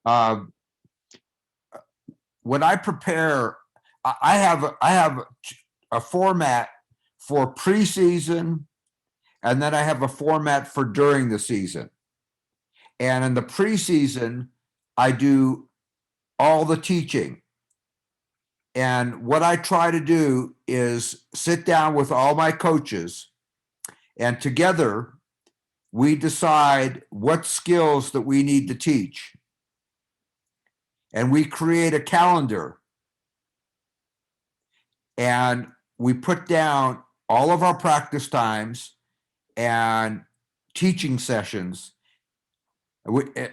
uh, when I prepare, I have a format for preseason, and then I have a format for during the season. And in the preseason, I do all the teaching. And what I try to do is sit down with all my coaches, and together we decide what skills that we need to teach. And we create a calendar, and we put down all of our practice times and teaching sessions.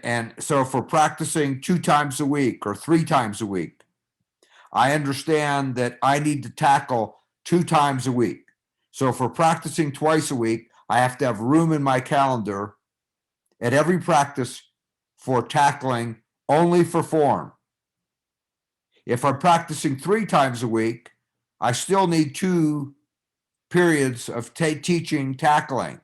And so if we're practicing 2 times a week or 3 times a week, I understand that I need to tackle 2 times a week. So if we're practicing twice a week, I have to have room in my calendar at every practice for tackling only for form. If I'm practicing 3 times a week, I still need 2 periods of teaching tackling.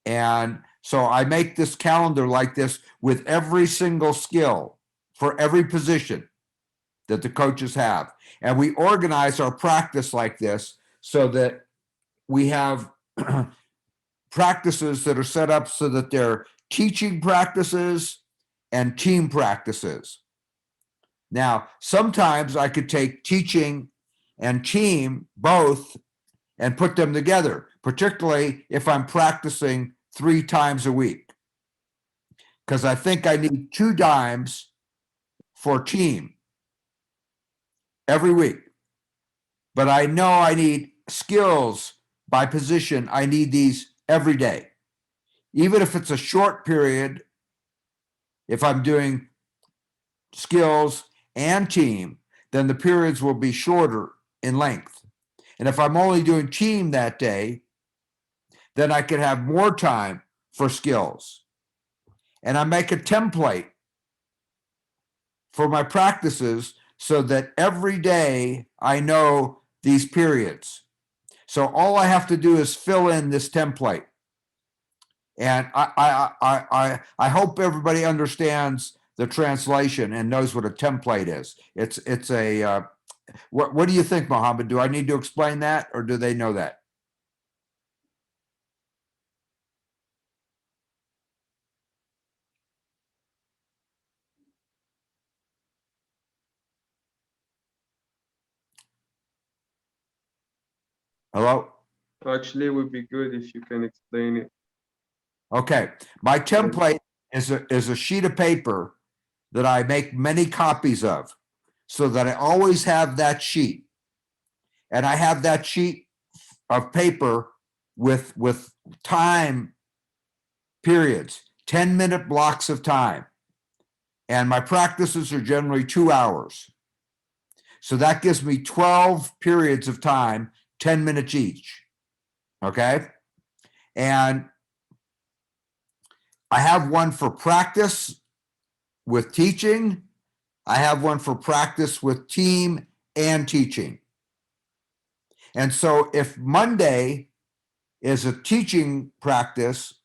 And so I make this calendar like this with every single skill for every position that the coaches have. And we organize our practice like this so that we have practices that are set up so that they're teaching practices and team practices. Now, sometimes I could take teaching and team both and put them together, particularly if I'm practicing 3 times a week, because I think I need 2 dimes for team every week. But I know I need skills by position. I need these every day. Even if it's a short period, if I'm doing skills and team, then the periods will be shorter in length. And if I'm only doing team that day, then I could have more time for skills. And I make a template for my practices so that every day I know these periods. So all I have to do is fill in this template. And I hope everybody understands the translation and knows what a template is. It's a what do you think, Mohammed? Do I need to explain that, or do they know that? Hello? Actually, it would be good if you can explain it. Okay. My template is a sheet of paper that I make many copies of so that I always have that sheet. And I have that sheet of paper with time periods, 10-minute blocks of time. And my practices are generally 2 hours. So that gives me 12 periods of time, 10 minutes each. Okay. And I have one for practice with teaching. I have one for practice with team and teaching. And so if Monday is a teaching practice,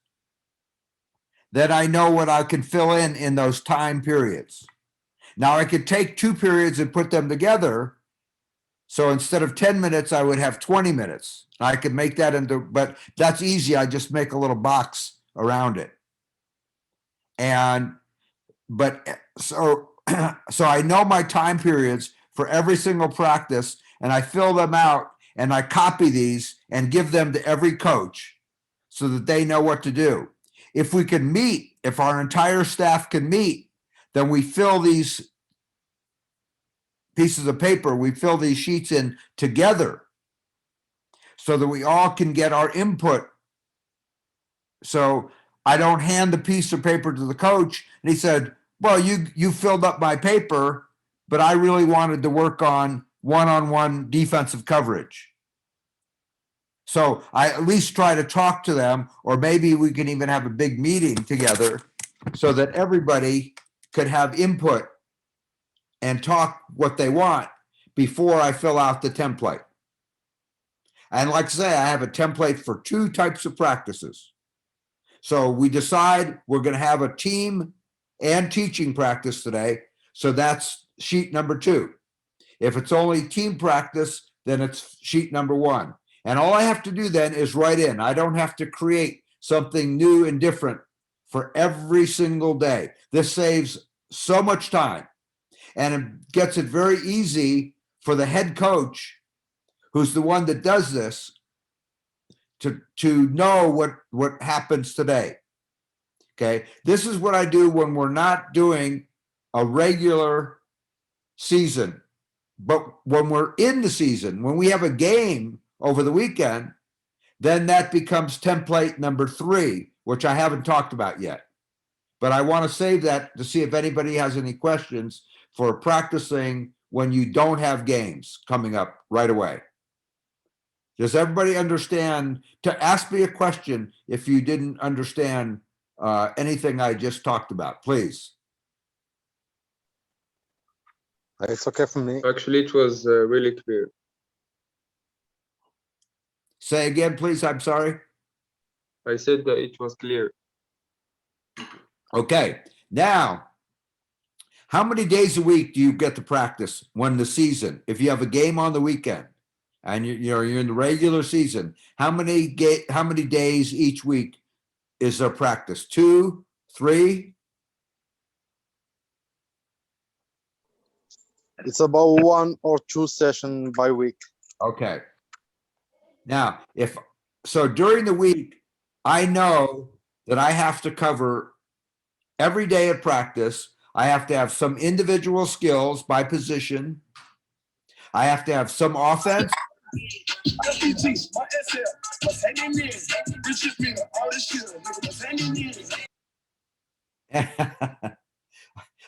then I know what I can fill in those time periods. Now I could take 2 periods and put them together. So instead of 10 minutes, I would have 20 minutes. I could make that into, but that's easy. I just make a little box around it. And, but so, so I know my time periods for every single practice, and I fill them out, and I copy these and give them to every coach so that they know what to do. If we can meet, if our entire staff can meet, then we fill these pieces of paper, we fill these sheets in together so that we all can get our input. So I don't hand the piece of paper to the coach and he said, well, you filled up my paper, but I really wanted to work on one-on-one defensive coverage. So I at least try to talk to them, or maybe we can even have a big meeting together so that everybody could have input and talk what they want before I fill out the template. And like I say, I have a template for 2 types of practices. So we decide we're going to have a team and teaching practice today. So that's sheet number 2. If it's only team practice, then it's sheet number 1. And all I have to do then is write in. I don't have to create something new and different for every single day. This saves so much time, and it gets it very easy for the head coach, who's the one that does this, to know what happens today. Okay, this is what I do when we're not doing a regular season. But when we're in the season, when we have a game over the weekend, then that becomes template number 3, which I haven't talked about yet. But I want to save that to see if anybody has any questions for practicing when you don't have games coming up right away. Does everybody understand? To ask me a question if you didn't understand anything I just talked about, please. It's okay for me. Actually, it was really clear. Say again, please. I'm sorry. I said that it was clear. Okay. Now, how many days a week do you get to practice when the season? If you have a game on the weekend and you're in the regular season, how many days each week is there practice? 2, 3? It's about 1 or 2 sessions by week. Okay. Now, so during the week, I know that I have to cover every day of practice. I have to have some individual skills by position. I have to have some offense.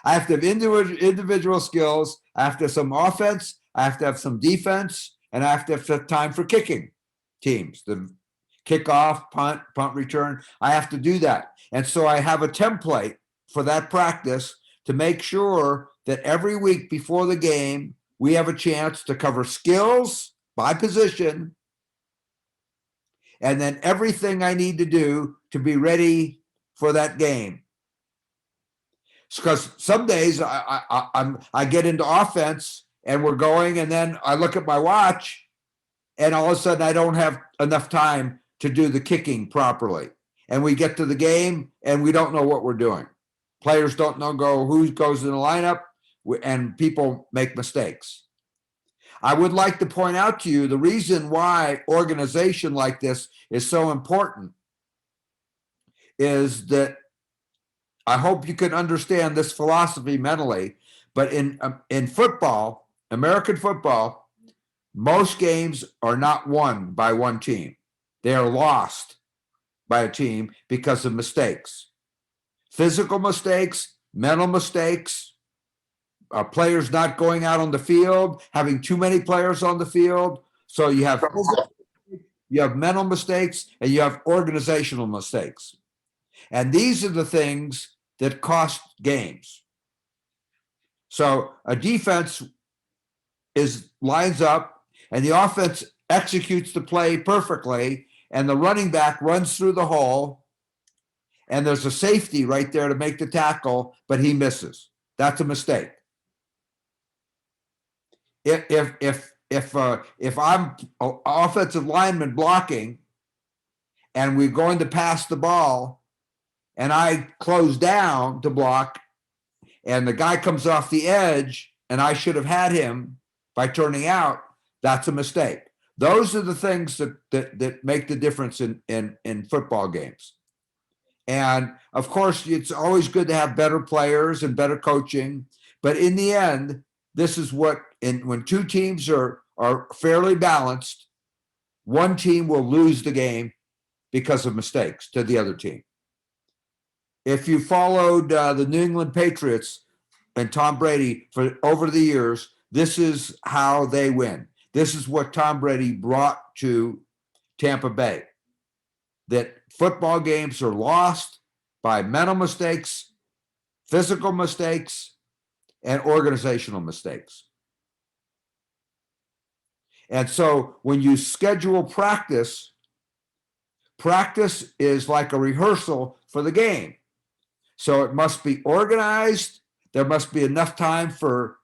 I have to have individual skills. I have to have some offense. I have to have some defense, and I have to have time for kicking teams, the kickoff, punt return. I have to do that. And so I have a template for that practice to make sure that every week before the game, we have a chance to cover skills by position, and then everything I need to do to be ready for that game. Because some days I get into offense and we're going, and then I look at my watch, and all of a sudden I don't have enough time to do the kicking properly. And we get to the game and we don't know what we're doing. Players don't know who goes in the lineup, and people make mistakes. I would like to point out to you the reason why organization like this is so important is that I hope you can understand this philosophy mentally, but in football, American football, most games are not won by one team. They are lost by a team because of mistakes. Physical mistakes, mental mistakes, players not going out on the field, having too many players on the field. So you have mental mistakes, and you have organizational mistakes. And these are the things that cost games. So a defense lines up, and the offense executes the play perfectly, and the running back runs through the hole, and there's a safety right there to make the tackle, but he misses. That's a mistake. If I'm an offensive lineman blocking, and we're going to pass the ball, and I close down to block, and the guy comes off the edge, and I should have had him by turning out, that's a mistake. Those are the things that make the difference in football games. And of course, it's always good to have better players and better coaching. But in the end, this is when two teams are fairly balanced, one team will lose the game because of mistakes to the other team. If you followed the New England Patriots and Tom Brady for over the years, this is how they win. This is what Tom Brady brought to Tampa Bay. That football games are lost by mental mistakes, physical mistakes, and organizational mistakes. And so when you schedule practice is like a rehearsal for the game. So it must be organized. There must be enough time for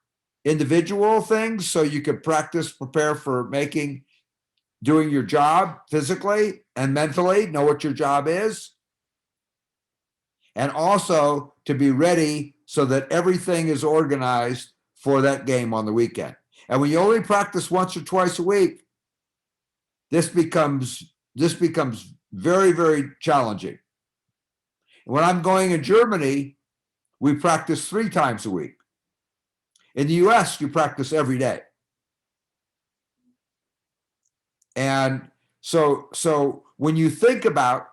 individual things so you can practice, prepare for doing your job physically and mentally, know what your job is. And also to be ready so that everything is organized for that game on the weekend. And when you only practice once or twice a week, this becomes very, very challenging. When I'm going in Germany, we practice 3 times a week. In the US, you practice every day. And so when you think about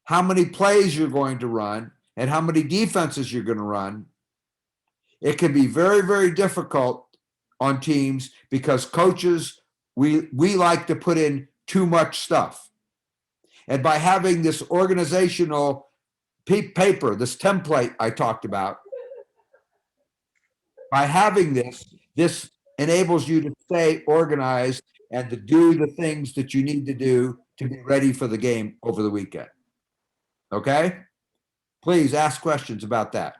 how many plays you're going to run and how many defenses you're going to run, it can be very, very difficult on teams because coaches, we like to put in too much stuff. And by having this organizational paper, this template I talked about, by having this enables you to stay organized and to do the things that you need to do to be ready for the game over the weekend. Okay? Please ask questions about that.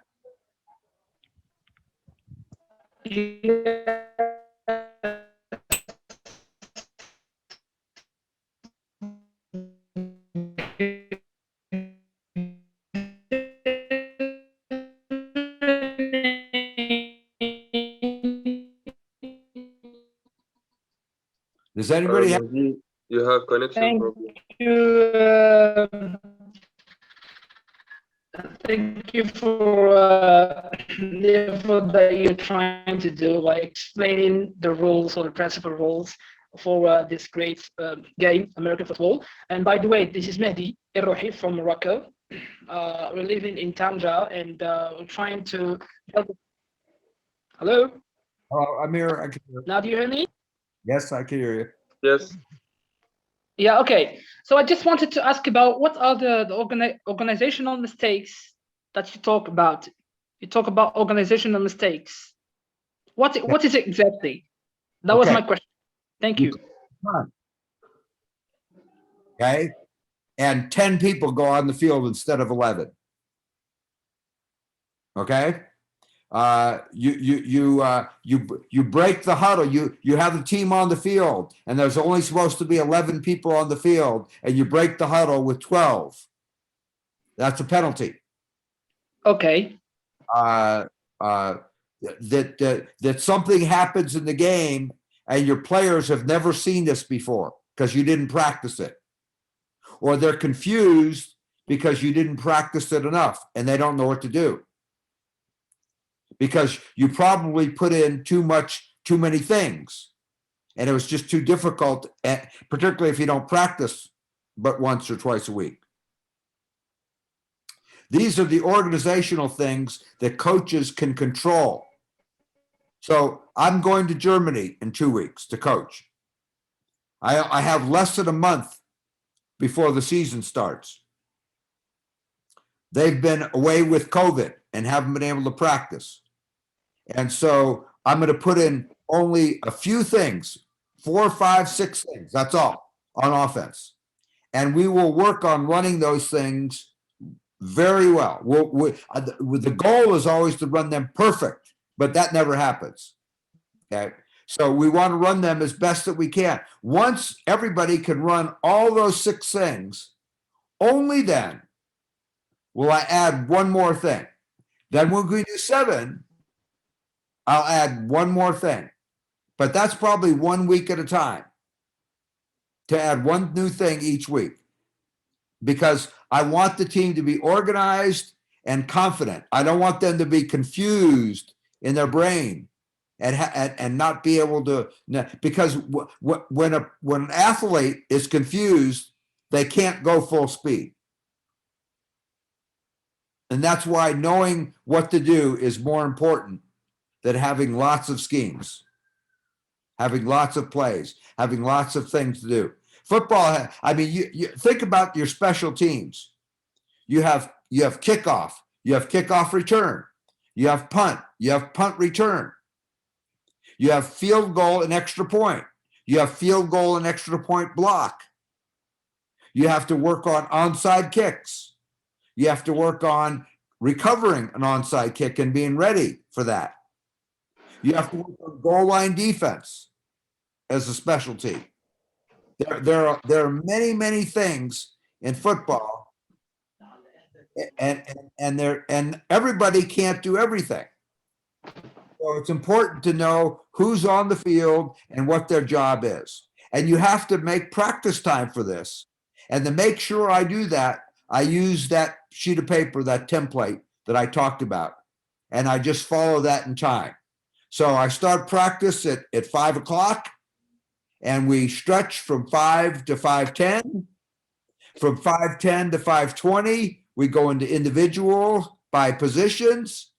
Does anybody have? You have connection Thank problem. you. Thank you for the effort that you're trying to do, like explaining the rules or the principal rules for this great game, American football. And by the way, this is Mehdi Errohi from Morocco. We're living in Tanja and we're trying to. Hello? Oh, Amir, I can hear you. Now do you hear me? Yes, I can hear you. Yes. Yeah, okay. So I just wanted to ask about what are the organizational mistakes that you talk about? You talk about organizational mistakes. What is it exactly? That was Okay. my question. Thank you. Okay. And 10 people go on the field instead of 11. Okay. You break the huddle. You have the team on the field, and there's only supposed to be 11 people on the field, and you break the huddle with 12. That's a penalty. Okay. That something happens in the game, and your players have never seen this before because you didn't practice it, or they're confused because you didn't practice it enough, and they don't know what to do. Because you probably put in too many things, and it was just too difficult, particularly if you don't practice but once or twice a week. These are the organizational things that coaches can control. So I'm going to Germany in 2 weeks to coach. I have less than a month before the season starts. They've been away with COVID and haven't been able to practice. And so I'm going to put in only a few things, 4, 5, 6 things. That's all on offense. And we will work on running those things very well. The goal is always to run them perfect, but that never happens. Okay. So we want to run them as best that we can. Once everybody can run all those 6 things, only then will I add one more thing. Then when we do 7, I'll add one more thing, but that's probably 1 week at a time to add one new thing each week, because I want the team to be organized and confident. I don't want them to be confused in their brain and not be able to, because when an athlete is confused, they can't go full speed. And that's why knowing what to do is more important than having lots of schemes, having lots of plays, having lots of things to do. Football, I mean, you think about your special teams. You have kickoff, you have kickoff return, you have punt return, you have field goal and extra point, you have field goal and extra point block. You have to work on onside kicks. You have to work on recovering an onside kick and being ready for that. You have to work on goal line defense as a specialty. There are many things in football, and everybody can't do everything. So it's important to know who's on the field and what their job is. And you have to make practice time for this. And to make sure I do that, I use that sheet of paper, that template that I talked about, and I just follow that in time. So I start practice at 5 o'clock, and we stretch from 5 to 5:10. From 5:10 to 5:20, we go into individual by positions.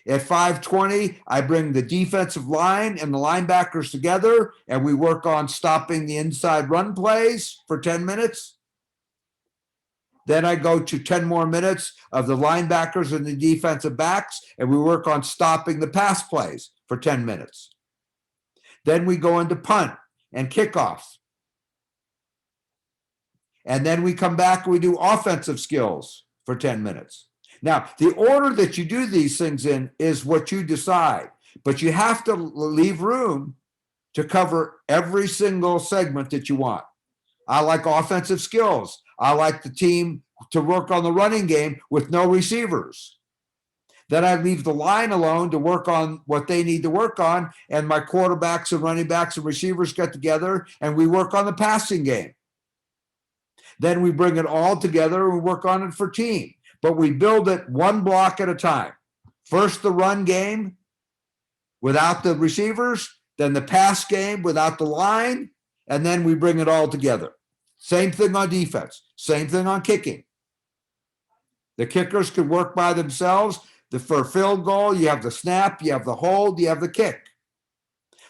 At 5:20, I bring the defensive line and the linebackers together, and we work on stopping the inside run plays for 10 minutes. Then I go to 10 more minutes of the linebackers and the defensive backs, and we work on stopping the pass plays for 10 minutes. Then we go into punt and kickoff. And then we come back and we do offensive skills for 10 minutes. Now, the order that you do these things in is what you decide, but you have to leave room to cover every single segment that you want. I like offensive skills. I like the team to work on the running game with no receivers. Then I leave the line alone to work on what they need to work on, and my quarterbacks and running backs and receivers get together and we work on the passing game. Then we bring it all together and work on it for team. But we build it one block at a time. First, the run game without the receivers, then the pass game without the line, and then we bring it all together. Same thing on defense, same thing on kicking. The kickers can work by themselves. For field goal, you have the snap, you have the hold, you have the kick.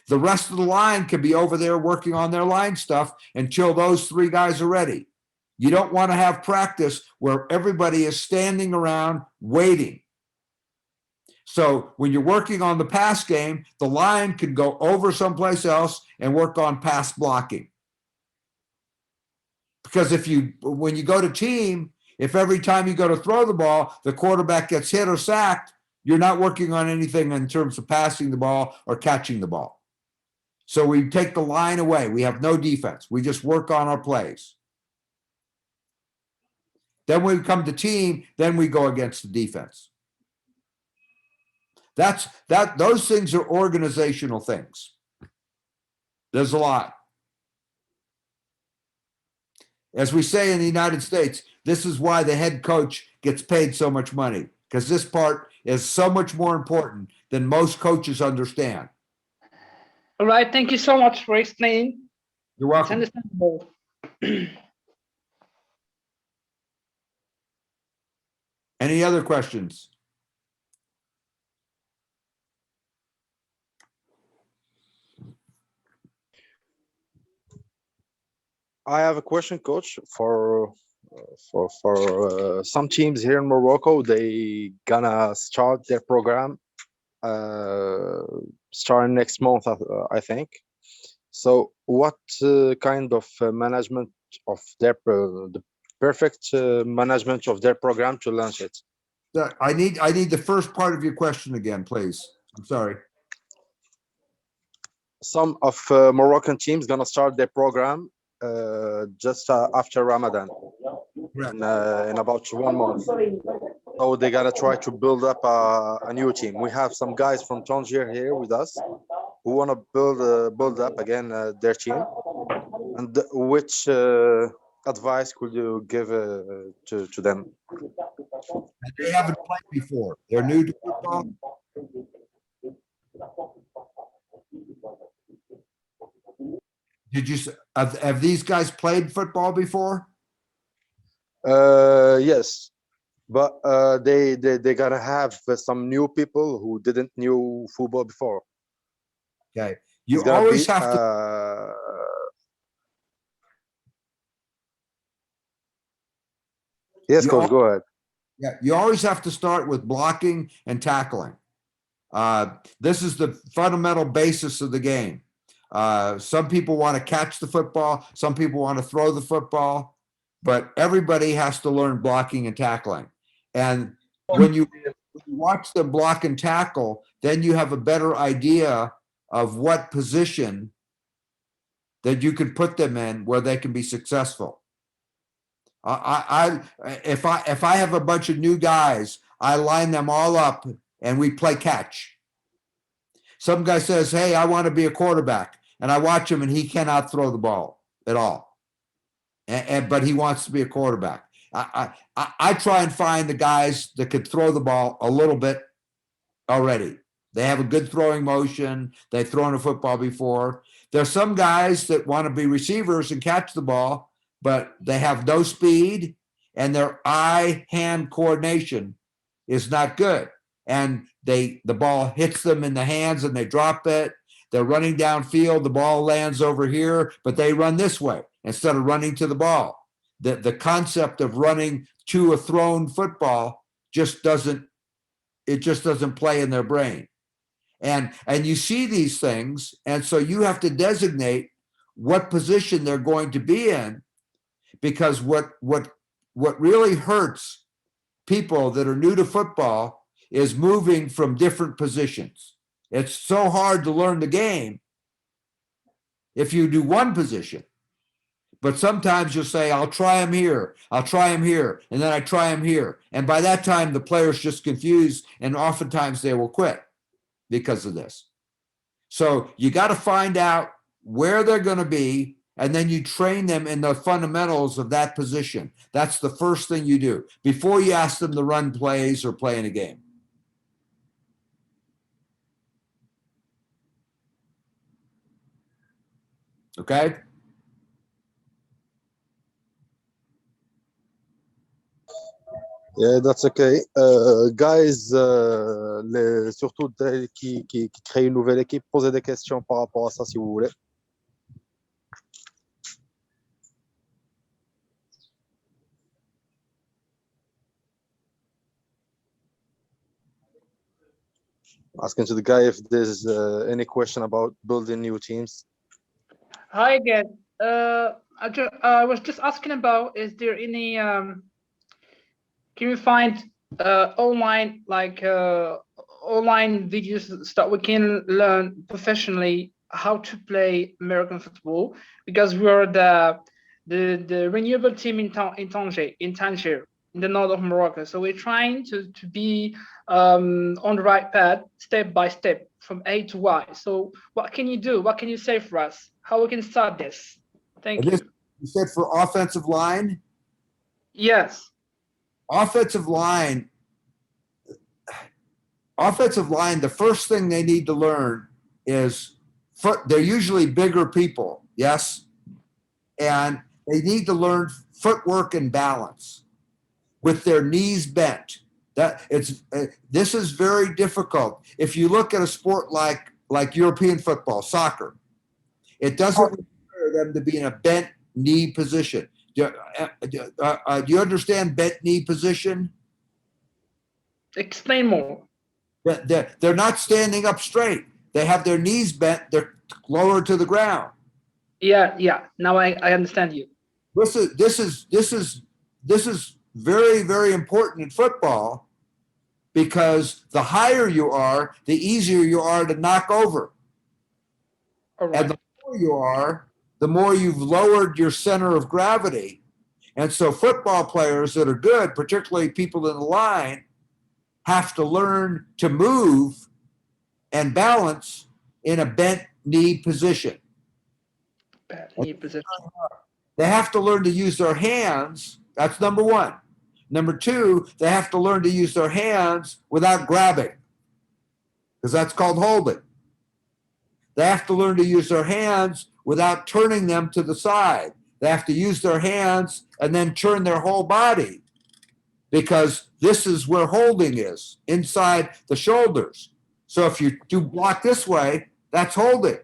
The rest of the line can be over there working on their line stuff until those three guys are ready. You don't want to have practice where everybody is standing around waiting. So when you're working on the pass game, the line can go over someplace else and work on pass blocking. Because when you go to team, if every time you go to throw the ball, the quarterback gets hit or sacked, you're not working on anything in terms of passing the ball or catching the ball. So we take the line away. We have no defense. We just work on our plays. Then when we come to team, then we go against the defense. Those things are organizational things. There's a lot. As we say in the United States, this is why the head coach gets paid so much money, because this part is so much more important than most coaches understand. All right, thank you so much for explaining. You're welcome. It's understandable. Any other questions? I have a question, Coach, for some teams here in Morocco. They gonna start their program starting next month, I think. So, what kind of management of their the perfect management of their program to launch it? I need the first part of your question again, please. I'm sorry. Some of Moroccan teams gonna start their program just after Ramadan in about 1 month. So they gotta try to build up a new team. We have some guys from Tangier here with us who want to build up again their team. And which advice could you give to them? They haven't played before. They're new to football. Have these guys played football before? Yes, but they gotta have some new people who didn't knew football before. Okay, you always have to. Yes, Coach, go ahead. Yeah, you always have to start with blocking and tackling. This is the fundamental basis of the game. Some people want to catch the football, some people want to throw the football, but everybody has to learn blocking and tackling. And when you watch them block and tackle, then you have a better idea of what position that you can put them in where they can be successful. If I have a bunch of new guys, I line them all up and we play catch. Some guy says, "Hey, I want to be a quarterback," and I watch him and he cannot throw the ball at all. But he wants to be a quarterback. I try and find the guys that could throw the ball a little bit already. They have a good throwing motion. They've thrown a football before. There's some guys that want to be receivers and catch the ball, but they have no speed and their eye-hand coordination is not good. And the ball hits them in the hands and they drop it. They're running downfield. The ball lands over here, but they run this way instead of running to the ball. The concept of running to a thrown football just doesn't play in their brain. And you see these things, and so you have to designate what position they're going to be in, because what really hurts people that are new to football is moving from different positions. It's so hard to learn the game if you do one position. But sometimes you'll say, "I'll try him here, I'll try him here, and then I try him here." And by that time, the player's just confused, and oftentimes they will quit because of this. So you got to find out where they're going to be, and then you train them in the fundamentals of that position. That's the first thing you do before you ask them to run plays or play in a game. Okay? Yeah, that's okay. Guys, surtout qui créent une nouvelle équipe, posez des questions par rapport à ça si vous voulez. Asking to the guy if there's any question about building new teams. Hi again. I was just asking about, is there any can we find online online videos so that we can learn professionally how to play American football? Because we are the renewable team in Tangier, in the north of Morocco. So we're trying to be on the right path, step by step, from A to Y. So what can you do? What can you say for us? How we can start this? Thank you. You said for offensive line? Yes. Offensive line, the first thing they need to learn is they're usually bigger people, yes? And they need to learn footwork and balance with their knees bent. This is very difficult. If you look at a sport like European football, soccer, it doesn't require them to be in a bent knee position. Do you understand bent knee position? Explain more. They're not standing up straight. They have their knees bent. They're lower to the ground. Yeah. Now I understand you. This is very, very important in football, because the higher you are, the easier you are to knock over. All right. And the lower you are, the more you've lowered your center of gravity. And so football players that are good, particularly people in the line, have to learn to move and balance in a bent knee position. Bad knee position. They have to learn to use their hands. That's number one. Number two, they have to learn to use their hands without grabbing, because that's called holding. They have to learn to use their hands without turning them to the side. They have to use their hands and then turn their whole body, because this is where holding is, inside the shoulders. So if you do block this way, that's holding.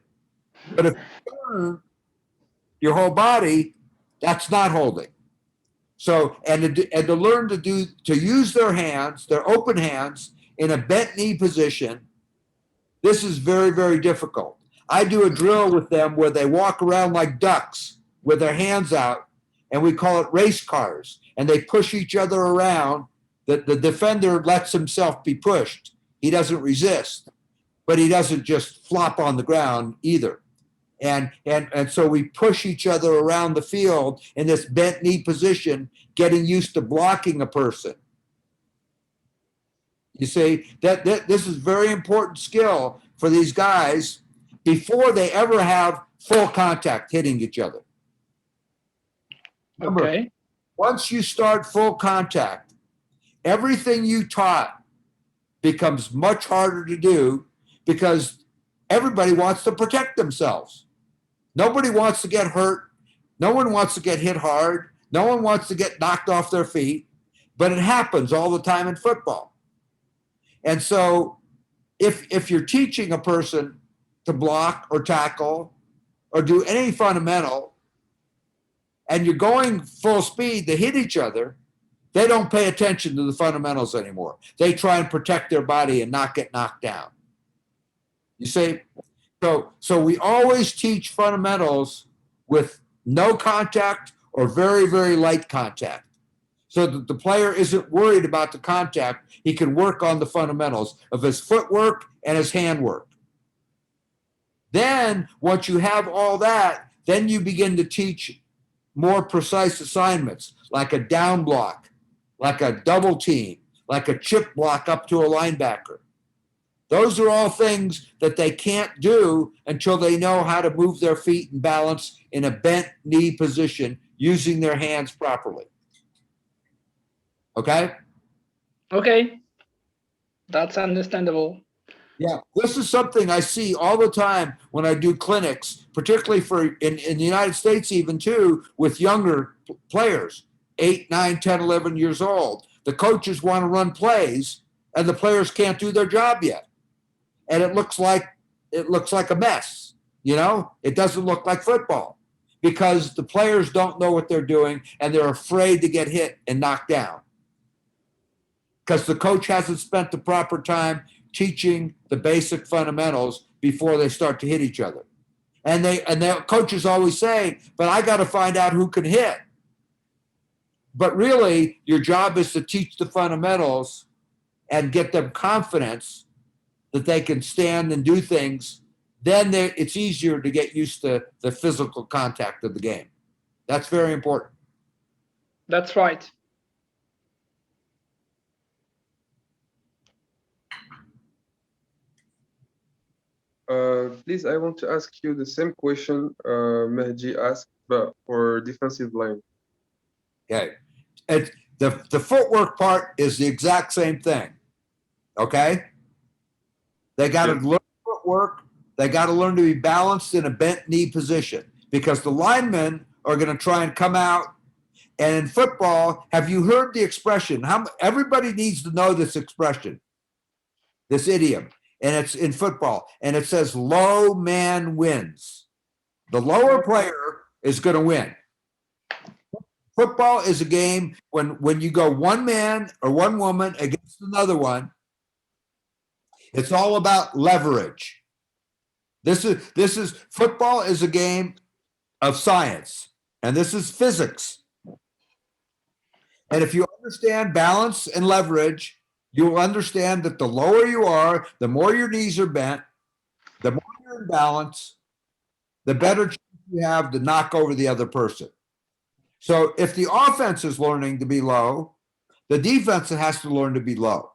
But if you turn your whole body, that's not holding. So, and to learn to use their hands, their open hands, in a bent knee position, this is very, very difficult. I do a drill with them where they walk around like ducks with their hands out, and we call it race cars. And they push each other around. the defender lets himself be pushed. He doesn't resist, but he doesn't just flop on the ground either. And so we push each other around the field in this bent knee position, getting used to blocking a person. You see, that this is very important skill for these guys before they ever have full contact hitting each other. Remember, Okay. once you start full contact, everything you taught becomes much harder to do because everybody wants to protect themselves. Nobody wants to get hurt. No one wants to get hit hard. No one wants to get knocked off their feet, but it happens all the time in football. And so if you're teaching a person to block or tackle or do any fundamental, and you're going full speed to hit each other, they don't pay attention to the fundamentals anymore. They try and protect their body and not get knocked down. You see? So we always teach fundamentals with no contact or very, very light contact, so that the player isn't worried about the contact. He can work on the fundamentals of his footwork and his handwork. Then, once you have all that, then you begin to teach more precise assignments, like a down block, like a double team, like a chip block up to a linebacker. Those are all things that they can't do until they know how to move their feet and balance in a bent knee position using their hands properly. Okay? Okay. That's understandable. Yeah, this is something I see all the time when I do clinics, particularly for in the United States, even too, with younger players, 8, 9, 10, 11 years old. The coaches want to run plays and the players can't do their job yet. And it looks like a mess, you know? It doesn't look like football because the players don't know what they're doing and they're afraid to get hit and knocked down, because the coach hasn't spent the proper time teaching the basic fundamentals before they start to hit each other. And the coaches always say, but I got to find out who can hit. But really, your job is to teach the fundamentals and get them confidence that they can stand and do things. Then it's easier to get used to the physical contact of the game. That's very important. That's right. Please, I want to ask you the same question Mehdi asked, but for defensive line. Okay. The footwork part is the exact same thing. Okay? They got to learn footwork. They got to learn to be balanced in a bent knee position, because the linemen are going to try and come out. And in football, have you heard the expression? Everybody needs to know this expression, this idiom, and it's in football. And it says, low man wins. The lower player is going to win. Football is a game when you go one man or one woman against another one. It's all about leverage. This is football is a game of science, and this is physics. And if you understand balance and leverage, you will understand that the lower you are, the more your knees are bent, the more you're in balance, the better chance you have to knock over the other person. So if the offense is learning to be low, the defense has to learn to be low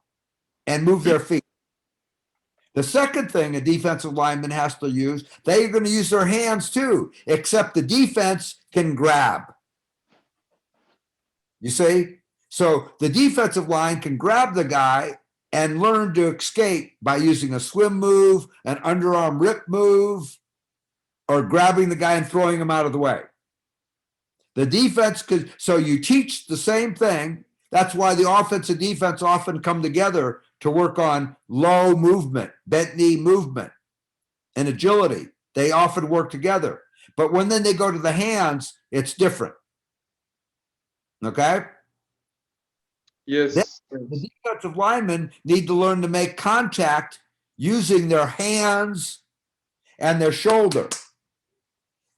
and move their feet. The second thing a defensive lineman has to use, they're going to use their hands too, except the defense can grab. You see? So the defensive line can grab the guy and learn to escape by using a swim move, an underarm rip move, or grabbing the guy and throwing him out of the way. The defense could, so you teach the same thing. That's why the offense and defense often come together to work on low movement, bent knee movement, and agility. They often work together. But when then they go to the hands, it's different. Okay? Yes. The defensive linemen need to learn to make contact using their hands and their shoulder.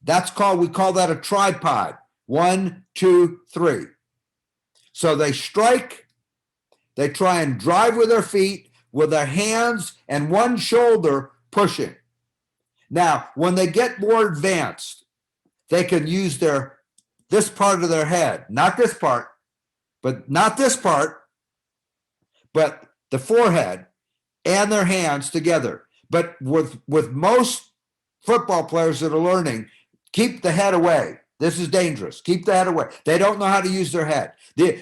We call that a tripod. 1, 2, 3. So they strike, They try and drive with their feet, with their hands and one shoulder pushing. Now, when they get more advanced, they can use this part of their head, not this part, but the forehead and their hands together. But with most football players that are learning, keep the head away. This is dangerous. Keep the head away. They don't know how to use their head.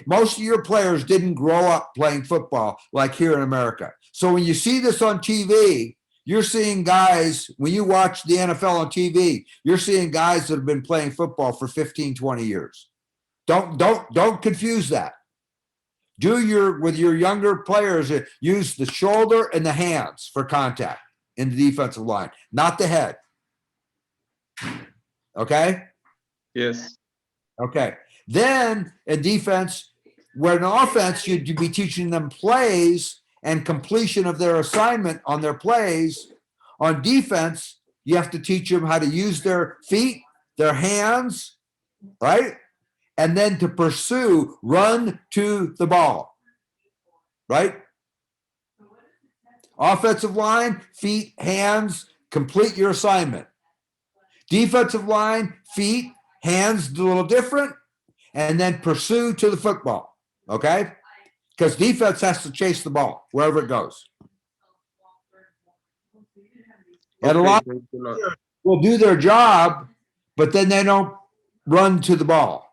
Most of your players didn't grow up playing football like here in America. So when you see this on TV, you're seeing guys, when you watch the NFL on TV, you're seeing guys that have been playing football for 15, 20 years. Don't confuse that. With your younger players, use the shoulder and the hands for contact in the defensive line, not the head. Okay? Yes. Okay. Then in defense, where in offense, you'd be teaching them plays and completion of their assignment on their plays. On defense, you have to teach them how to use their feet, their hands, right? And then to pursue, run to the ball, right? Offensive line, feet, hands, complete your assignment. Defensive line, feet, hands, a little different, and then pursue to the football, okay? Because defense has to chase the ball wherever it goes. And a lot of players will do their job, but then they don't run to the ball.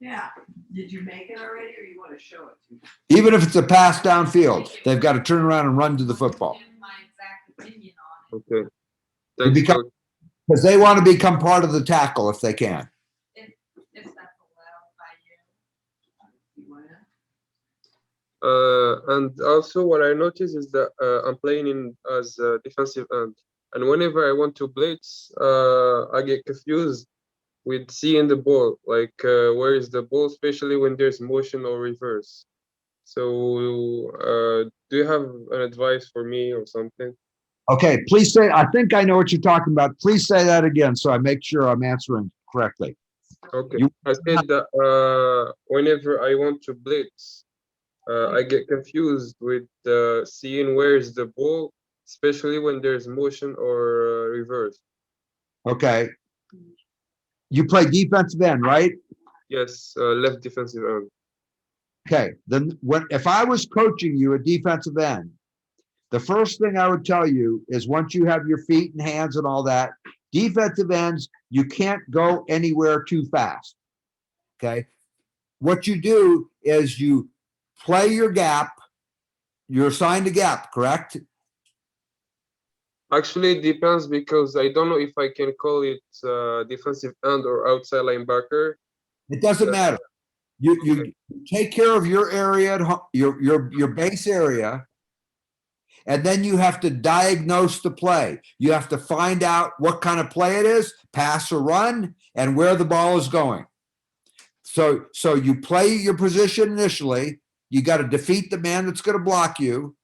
Yeah. Did you make it already, or you want to show it to me? Even if it's a pass downfield, they've got to turn around and run to the football. Okay. Thanks, Because Coach. they want to become part of the tackle if they can. If that's allowed by you. You wanna? And also what I noticed is that I'm playing as a defensive end, and whenever I want to blitz, I get confused with seeing the ball, like where is the ball, especially when there's motion or reverse. So do you have an advice for me or something? Okay, please say, I think I know what you're talking about. Please say that again so I make sure I'm answering correctly. Okay, You- I said that whenever I want to blitz, I get confused with seeing where is the ball, especially when there's motion or reverse. Okay. You play defensive end, right? Yes, left defensive end. Okay, then if I was coaching you at defensive end, the first thing I would tell you is once you have your feet and hands and all that, defensive ends, you can't go anywhere too fast. Okay. What you do is you play your gap. You're assigned a gap, correct? Actually, it depends because I don't know if I can call it defensive end or outside linebacker. It doesn't matter. You take care of your area, your base area, and then you have to diagnose the play. You have to find out what kind of play it is, pass or run, and where the ball is going. So you play your position initially. You got to defeat the man that's going to block you.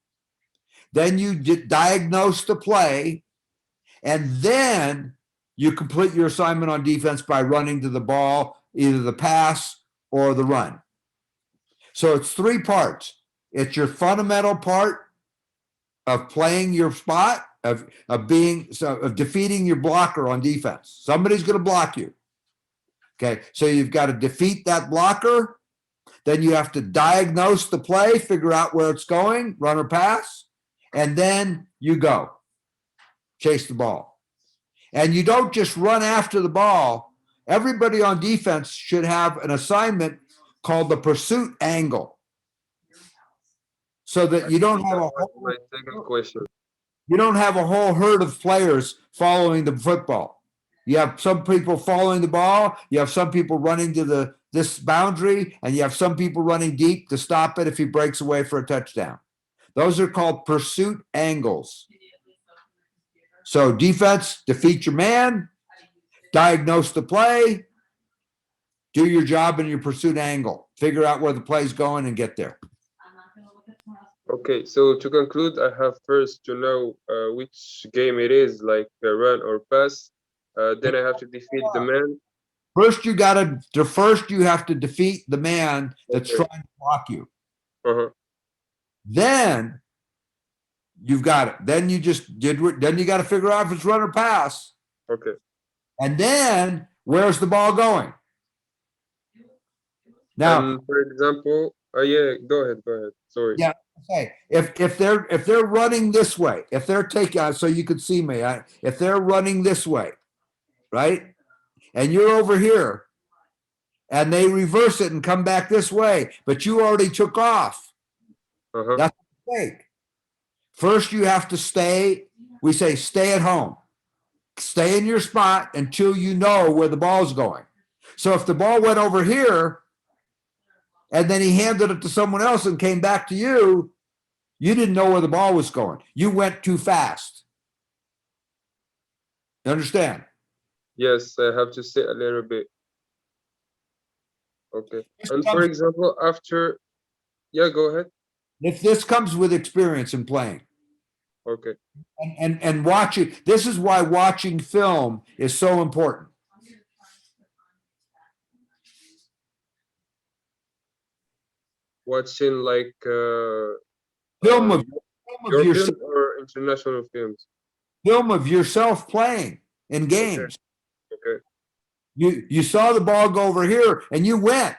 Then you diagnose the play, and then you complete your assignment on defense by running to the ball, either the pass or the run. So it's three parts. It's your fundamental part of playing your spot, of defeating your blocker on defense. Somebody's going to block you. Okay, so you've got to defeat that blocker. Then you have to diagnose the play, figure out where it's going, run or pass, and then you go chase the ball. And you don't just run after the ball. Everybody on defense should have an assignment called the pursuit angle, so that you don't have My second question. a whole herd of players following the football. You have some people following the ball. You have some people running to this boundary, and you have some people running deep to stop it if he breaks away for a touchdown. Those are called pursuit angles. So defense, defeat your man, diagnose the play, do your job in your pursuit angle, figure out where the play's going and get there. Okay, so to conclude, I have first to know which game it is, like run or pass. Then I have to defeat the man. First, you have to defeat the man that's Okay. trying to block you. Uh-huh. Then you've got it. Then you got to figure out if it's run or pass. Okay. And then where's the ball going? Now, And for example, yeah, go ahead. Sorry. yeah, okay. If they're running this way, if they're taking, so you can see me, if they're running this way, right? And you're over here, and they reverse it and come back this way, but you already took off. Uh-huh. That's a mistake. First, you have to stay. We say stay at home. Stay in your spot until you know where the ball's going. So if the ball went over here, and then he handed it to someone else and came back to you, you didn't know where the ball was going. You went too fast. You understand? Yes, I have to say a little bit. Okay. This And for comes- example, after, yeah, go ahead. If this comes with experience in playing Okay. and watching, this is why watching film is so important. Watching like Film of your yourself, film or international films. film of yourself playing in games. Okay. You saw the ball go over here and you went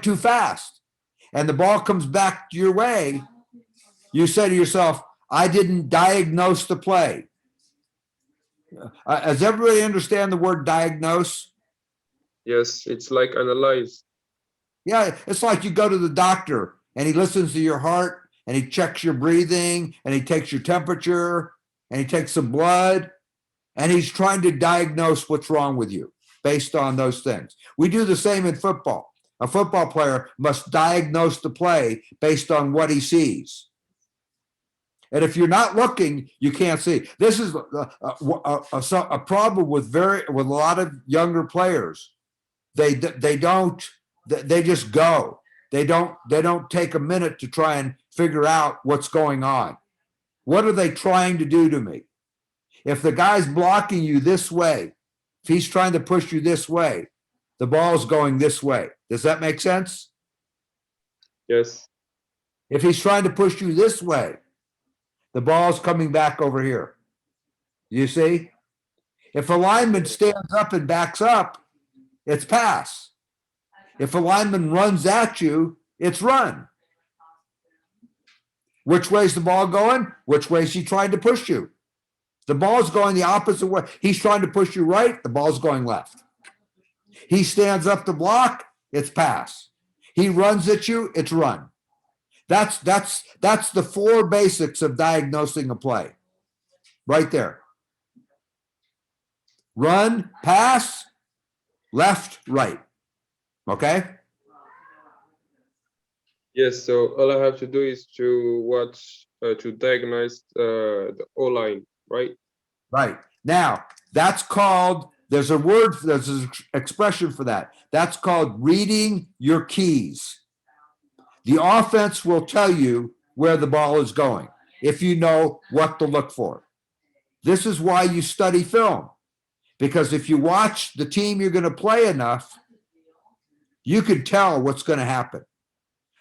too fast, and the ball comes back your way. You say to yourself, I didn't diagnose the play. Does everybody understand the word diagnose? Yes, it's like analyze. Yeah, it's like you go to the doctor and he listens to your heart and he checks your breathing and he takes your temperature and he takes some blood and he's trying to diagnose what's wrong with you based on those things. We do the same in football. A football player must diagnose the play based on what he sees. And if you're not looking, you can't see. This is a problem with a lot of younger players. They just go. They don't take a minute to try and figure out what's going on. What are they trying to do to me? If the guy's blocking you this way, if he's trying to push you this way, the ball's going this way. Does that make sense? Yes. If he's trying to push you this way, the ball's coming back over here. You see? If a lineman stands up and backs up, it's pass. If a lineman runs at you, it's run. Which way's the ball going? Which way is he trying to push you? The ball's going the opposite way. He's trying to push you right, the ball's going left. He stands up to block, it's pass. He runs at you, it's run. That's the four basics of diagnosing a play. Right there. Run, pass, left, right. Okay? Yes, so all I have to do is to watch, to diagnose the O-line, right? Right. Now, that's called, there's an expression for that. That's called reading your keys. The offense will tell you where the ball is going if you know what to look for. This is why you study film, because if you watch the team you're going to play enough, you can tell what's going to happen.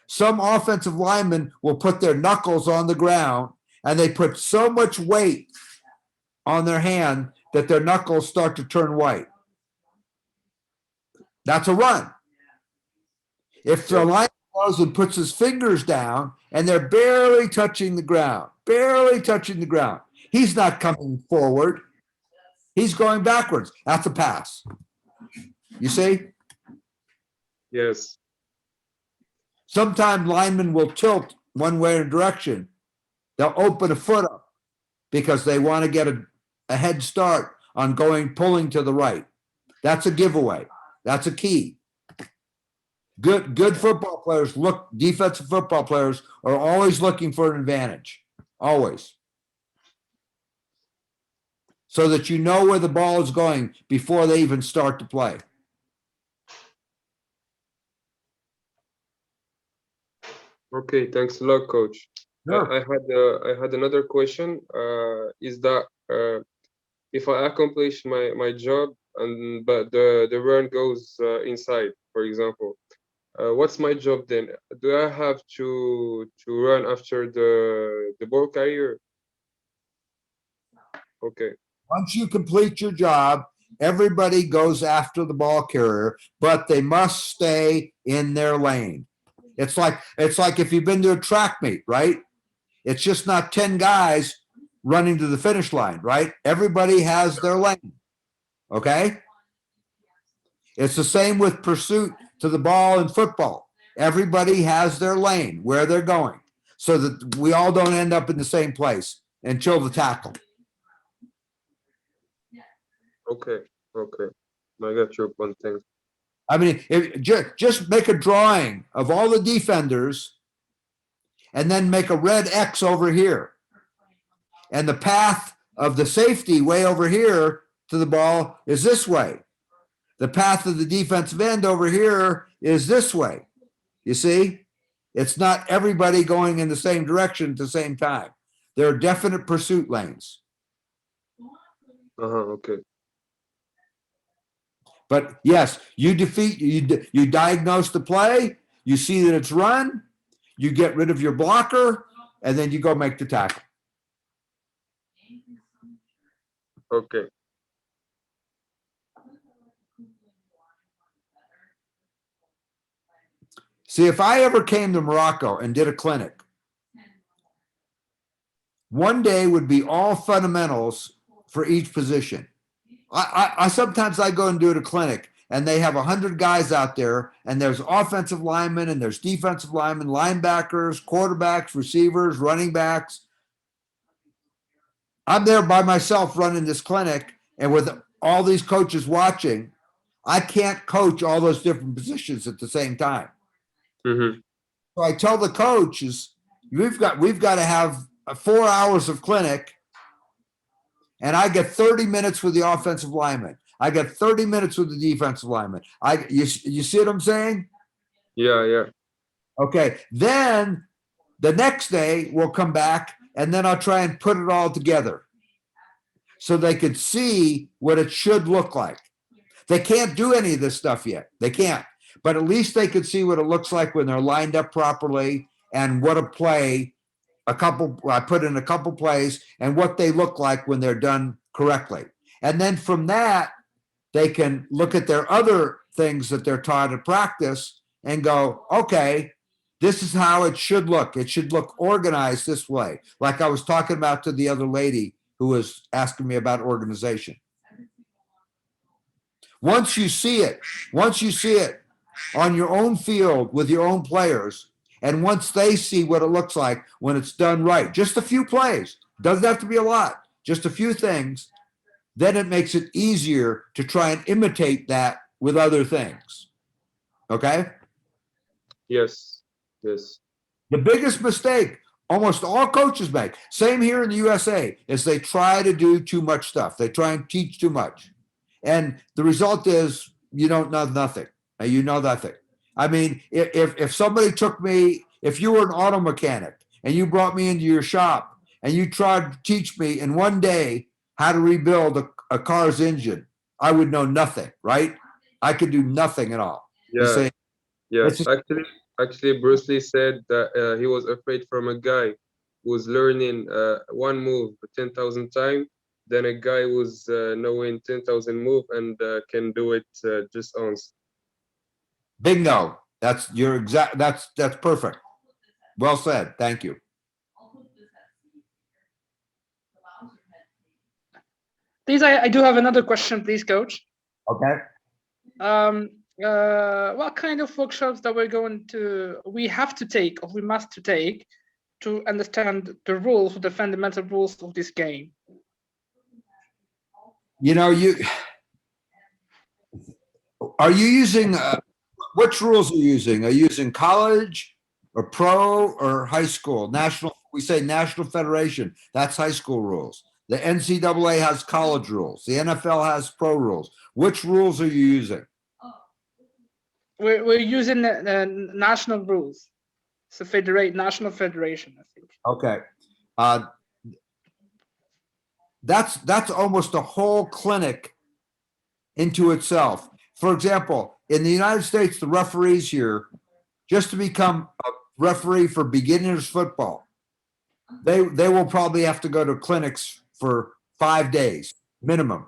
Some offensive linemen will put their knuckles on the ground and they put so much weight on their hand that their knuckles start to turn white. That's a run. If the lineman goes and puts his fingers down and they're barely touching the ground, he's not coming forward. He's going backwards. That's a pass. You see? Yes. Sometimes linemen will tilt one way or direction. They'll open a foot up because they want to get a head start on pulling to the right. That's a giveaway. That's a key. Good football players defensive football players are always looking for an advantage. Always. So that you know where the ball is going before they even start to play. Okay, thanks a lot, Coach. Sure. I had another question. Is that if I accomplish my job and but the run goes inside, for example. What's my job then? Do I have to run after the ball carrier? Okay. Once you complete your job, everybody goes after the ball carrier, but they must stay in their lane. It's like if you've been to a track meet, right? It's just not 10 guys running to the finish line, right? Everybody has their lane. Okay? It's the same with pursuit to the ball in football. Everybody has their lane where they're going so that we all don't end up in the same place until the tackle. Okay. Okay. I got your point. Thanks. I mean, just make a drawing of all the defenders and then make a red X over here. And the path of the safety way over here to the ball is this way. The path of the defensive end over here is this way. You see, it's not everybody going in the same direction at the same time. There are definite pursuit lanes. Okay. But yes, you diagnose the play, you see that it's run, you get rid of your blocker, and then you go make the tackle. Okay. See, if I ever came to Morocco and did a clinic, one day would be all fundamentals for each position. I sometimes I go and do it at a clinic and they have 100 guys out there and there's offensive linemen and there's defensive linemen, linebackers, quarterbacks, receivers, running backs. I'm there by myself running this clinic, and with all these coaches watching, I can't coach all those different positions at the same time. Mm-hmm. So I tell the coaches, we've got to have 4 hours of clinic, and I get 30 minutes with the offensive lineman. I get 30 minutes with the defensive lineman. You see what I'm saying? Yeah, yeah. Okay. Then the next day we'll come back, and then I'll try and put it all together so they could see what it should look like. They can't do any of this stuff yet. They can't. But at least they could see what it looks like when they're lined up properly and what a play, I put in a couple plays and what they look like when they're done correctly. And then from that, they can look at their other things that they're taught to practice and go, okay, this is how it should look. It should look organized this way. Like I was talking about to the other lady who was asking me about organization. Once you see it on your own field with your own players, and once they see what it looks like when it's done right, just a few plays, doesn't have to be a lot, just a few things, then it makes it easier to try and imitate that with other things. Okay? Yes. Yes. The biggest mistake almost all coaches make, same here in the USA, is they try to do too much stuff. They try and teach too much. And the result is you don't know nothing. You know nothing. I mean, if somebody took me, if you were an auto mechanic and you brought me into your shop and you tried to teach me in one day how to rebuild a car's engine, I would know nothing, right? I could do nothing at all. Yeah. Yeah. Just, Actually, Bruce Lee said that he was afraid from a guy who was learning one move 10,000 times. Then a guy who's knowing 10,000 move and can do it just once. bingo. That's your exact. That's perfect. Well said. Thank you. Please, I do have another question, please, Coach. Okay. What kind of workshops that we have to take or we must take to understand the rules, the fundamental rules of this game? You know, are you using which rules are you using? Are you using college or pro or high school? National, we say National Federation. That's high school rules. The NCAA has college rules. The NFL has pro rules. Which rules are you using? We're using the national rules. It's a national federation, I think. Okay. That's almost a whole clinic into itself. For example, in the United States, the referees here, just to become a referee for beginners football, they will probably have to go to clinics for 5 days minimum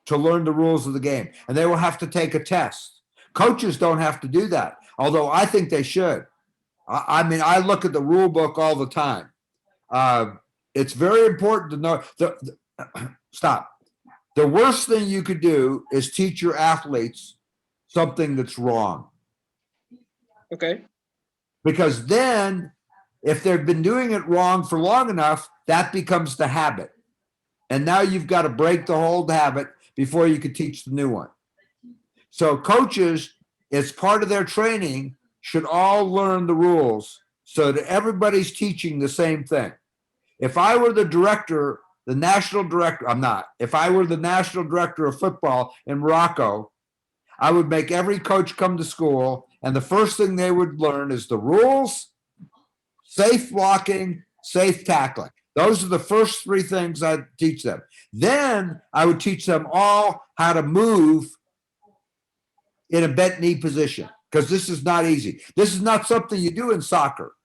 to learn the rules of the game. And they will have to take a test. Coaches don't have to do that, although I think they should. I mean, I look at the rule book all the time. It's very important to know. Stop. The worst thing you could do is teach your athletes something that's wrong. Okay. Because then, if they've been doing it wrong for long enough, that becomes the habit. And now you've got to break the old habit before you can teach the new one. So coaches, as part of their training, should all learn the rules so that everybody's teaching the same thing. If I were the director, the national director, I'm not. If I were the national director of football in Morocco, I would make every coach come to school, and the first thing they would learn is the rules, safe blocking, safe tackling. Those are the first 3 things I'd teach them. Then I would teach them all how to move in a bent knee position, because this is not easy. This is not something you do in soccer.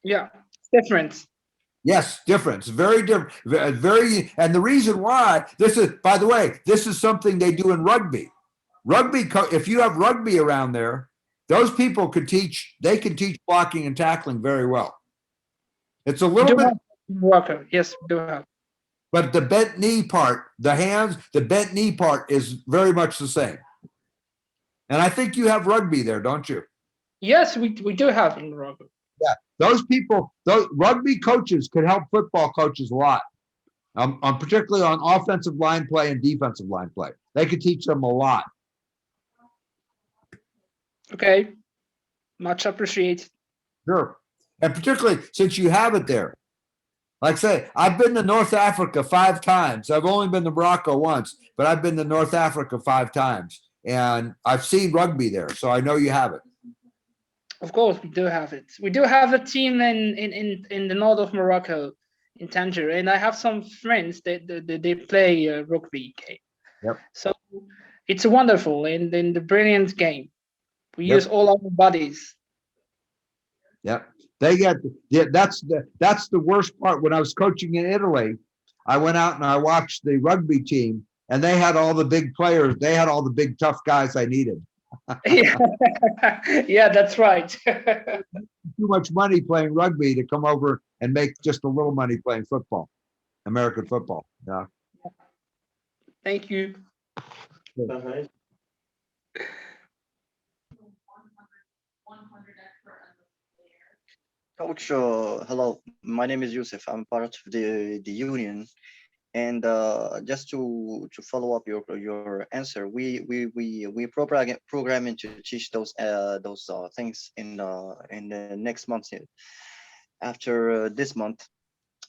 Yeah, it's different. Yes, different. It's very different. Very, and the reason why this is, by the way, this is something they do in rugby. If you have rugby around there, those people could teach. They can teach blocking and tackling very well. It's a little bit. Walker, yes, we do have. But the bent knee part, the hands, the bent knee part is very much the same. And I think you have rugby there, don't you? Yes, we do have in rugby. Yeah, those people, those rugby coaches can help football coaches a lot, particularly on offensive line play and defensive line play. They could teach them a lot. Okay, much appreciated. Sure. And particularly since you have it there. Like I say, I've been to North Africa 5 times. I've only been to Morocco once, but I've been to North Africa 5 times. And I've seen rugby there, so I know you have it. Of course, we do have it. We do have a team in the north of Morocco, in Tangier, and I have some friends that they play rugby game. Yep. So it's wonderful and the brilliant game. We Yep. use all our bodies. Yep. They get, yeah, that's the worst part. When I was coaching in Italy, I went out and I watched the rugby team, and they had all the big players. They had all the big tough guys I needed. Yeah. Yeah, that's right. Too much money playing rugby to come over and make just a little money playing football, American football. Yeah. Thank you. Coach, hello. My name is Yusuf. I'm part of the union, and just to follow up your answer, we programming to teach those things in the next month. After this month,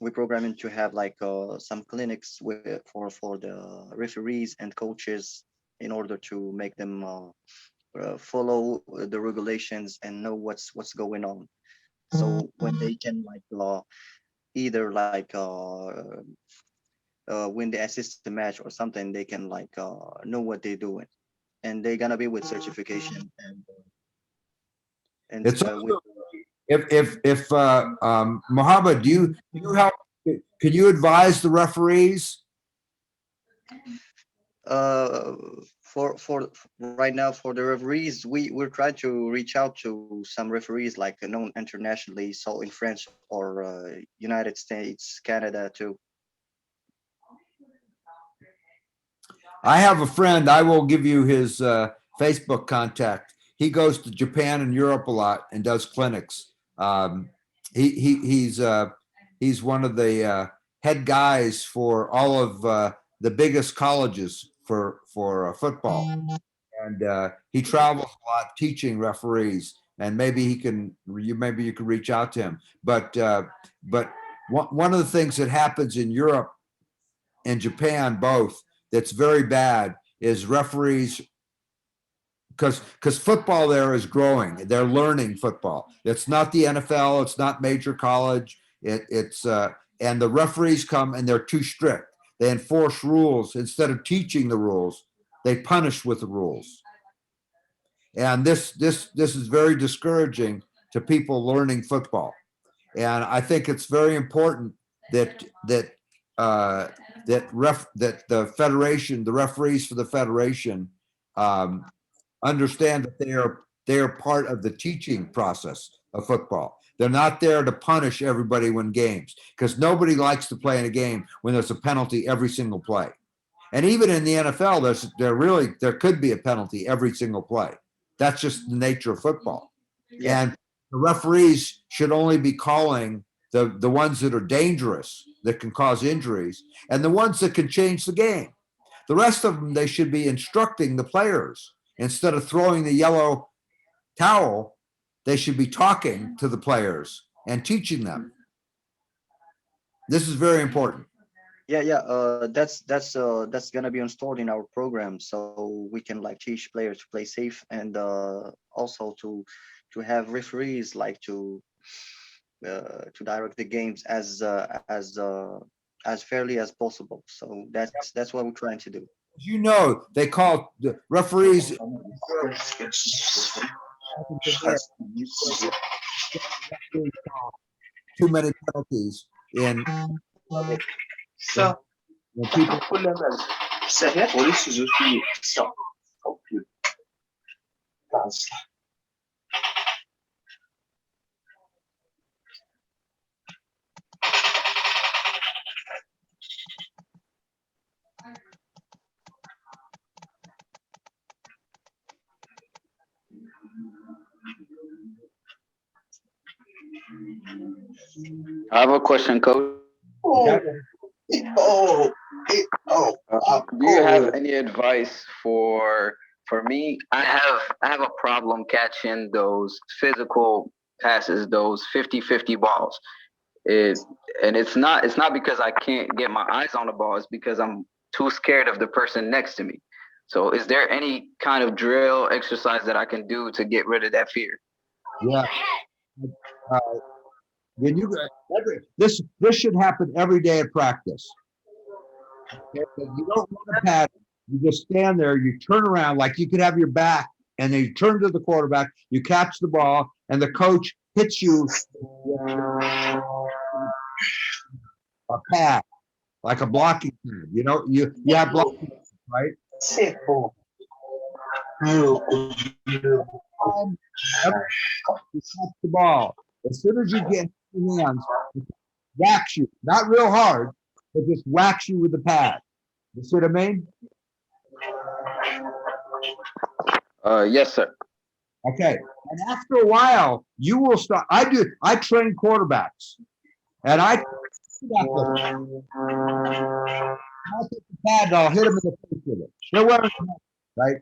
we programming to have like some clinics for the referees and coaches in order to make them follow the regulations and know what's going on. So when they can like either like when they assist the match or something, they can like know what they're doing, and they're gonna be with certification and It's if Mohammed, do you help? Can you advise the referees? For right now, for the referees, we're trying to reach out to some referees like known internationally, so in France or United States, Canada too. I have a friend. I will give you his Facebook contact. He goes to Japan and Europe a lot and does clinics. He's one of the head guys for all of the biggest colleges for football, and he travels a lot teaching referees. And maybe you can reach out to him. But one of the things that happens in Europe and Japan both that's very bad is referees, because football there is growing. They're learning football. It's not the NFL. It's not major college. It's and the referees come and they're too strict. They enforce rules instead of teaching the rules. They punish with the rules. And this is very discouraging to people learning football. And I think it's very important that the federation, the referees for the federation, understand that they are part of the teaching process of football. They're not there to punish everybody when games, because nobody likes to play in a game when there's a penalty every single play. And even in the NFL, there could be a penalty every single play. That's just the nature of football. Yeah. And the referees should only be calling the ones that are dangerous, that can cause injuries, and the ones that can change the game. The rest of them, they should be instructing the players. Instead of throwing the yellow towel, they should be talking to the players and teaching them. This is very important. Yeah. That's gonna be installed in our program, so we can like teach players to play safe, and also to have referees like to direct the games as fairly as possible. So that's what we're trying to do. You know, they call the referees too many penalties in when people I have a question, Coach. Do you have any advice for me? I have a problem catching those physical passes, those 50-50 balls. And it's not because I can't get my eyes on the ball, it's because I'm too scared of the person next to me. So is there any kind of drill exercise that I can do to get rid of that fear? Yeah. When you this should happen every day at practice. Okay? You don't want a pad. You just stand there. You turn around like you could have your back, and then you turn to the quarterback. You catch the ball, and the coach hits you a pad, like a blocking pad. You know, you have blocking, right? You catch the ball. As soon as you get your hands, whacks you, not real hard, but just whacks you with the pad. You see what I mean? Yes, sir. Okay. And after a while, you will start. I train quarterbacks, and I'll take the pad and I'll hit them in the face with it. They're wearing a helmet, right?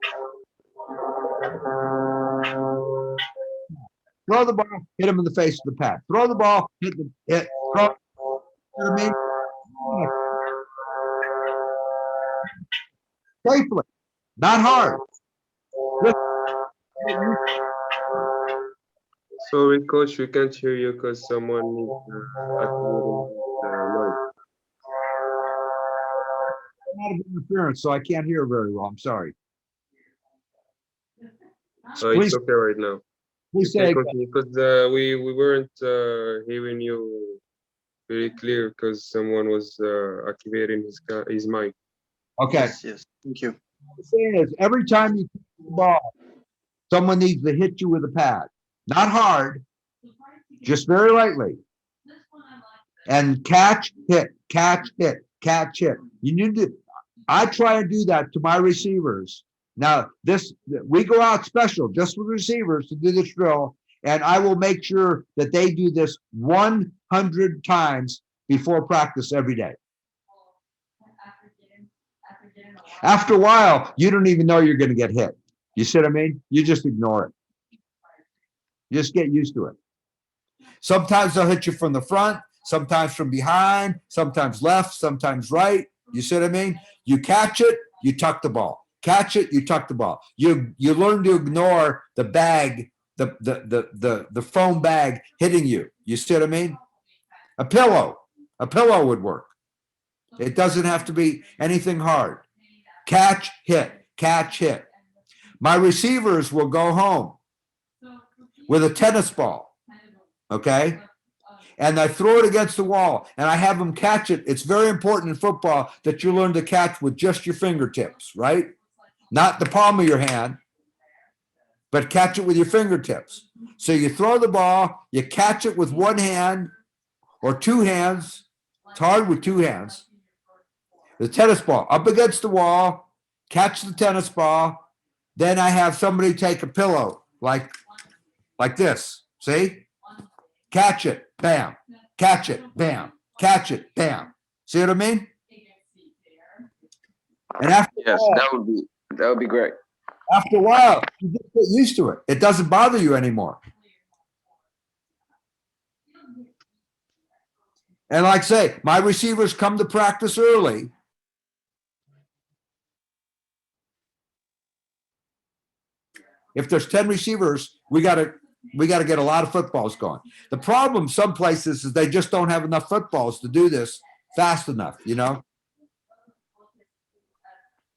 Throw the ball, hit him in the face with the pad. Throw the ball, throw. You know what I mean? Safely, not hard. Sorry, coach, we can't hear you because someone is activating the Not of interference, so I can't hear very well. I'm sorry. mic. Please, It's okay right now. please You say can again. continue because we weren't hearing you very clear because someone was activating his mic. Okay. Yes. Thank you. What I'm saying is, every time you catch the ball, someone needs to hit you with a pad. Not hard, just very lightly. And catch, hit, catch, hit, catch, hit. You need to. I try and do that to my receivers. Now, we go out special just with receivers to do this drill, and I will make sure that they do this 100 times before practice every day. After a while, you don't even know you're going to get hit. You see what I mean? You just ignore it. You just get used to it. Sometimes they'll hit you from the front, sometimes from behind, sometimes left, sometimes right. You see what I mean? You catch it, you tuck the ball. Catch it, you tuck the ball. You learn to ignore the bag, the foam bag hitting you. You see what I mean? A pillow would work. It doesn't have to be anything hard. Catch, hit, catch, hit. My receivers will go home with a tennis ball, okay? And I throw it against the wall and I have them catch it. It's very important in football that you learn to catch with just your fingertips, right? Not the palm of your hand, but catch it with your fingertips. So you throw the ball, you catch it with one hand or two hands. It's hard with two hands. The tennis ball up against the wall, catch the tennis ball. Then I have somebody take a pillow like this. See? Catch it, bam. Catch it, bam. Catch it, bam. See what I mean? And after Yes, that would be great. a while, you just get used to it. It doesn't bother you anymore. And like I say, my receivers come to practice early. If there's 10 receivers, we gotta get a lot of footballs going. The problem some places is they just don't have enough footballs to do this fast enough, you know?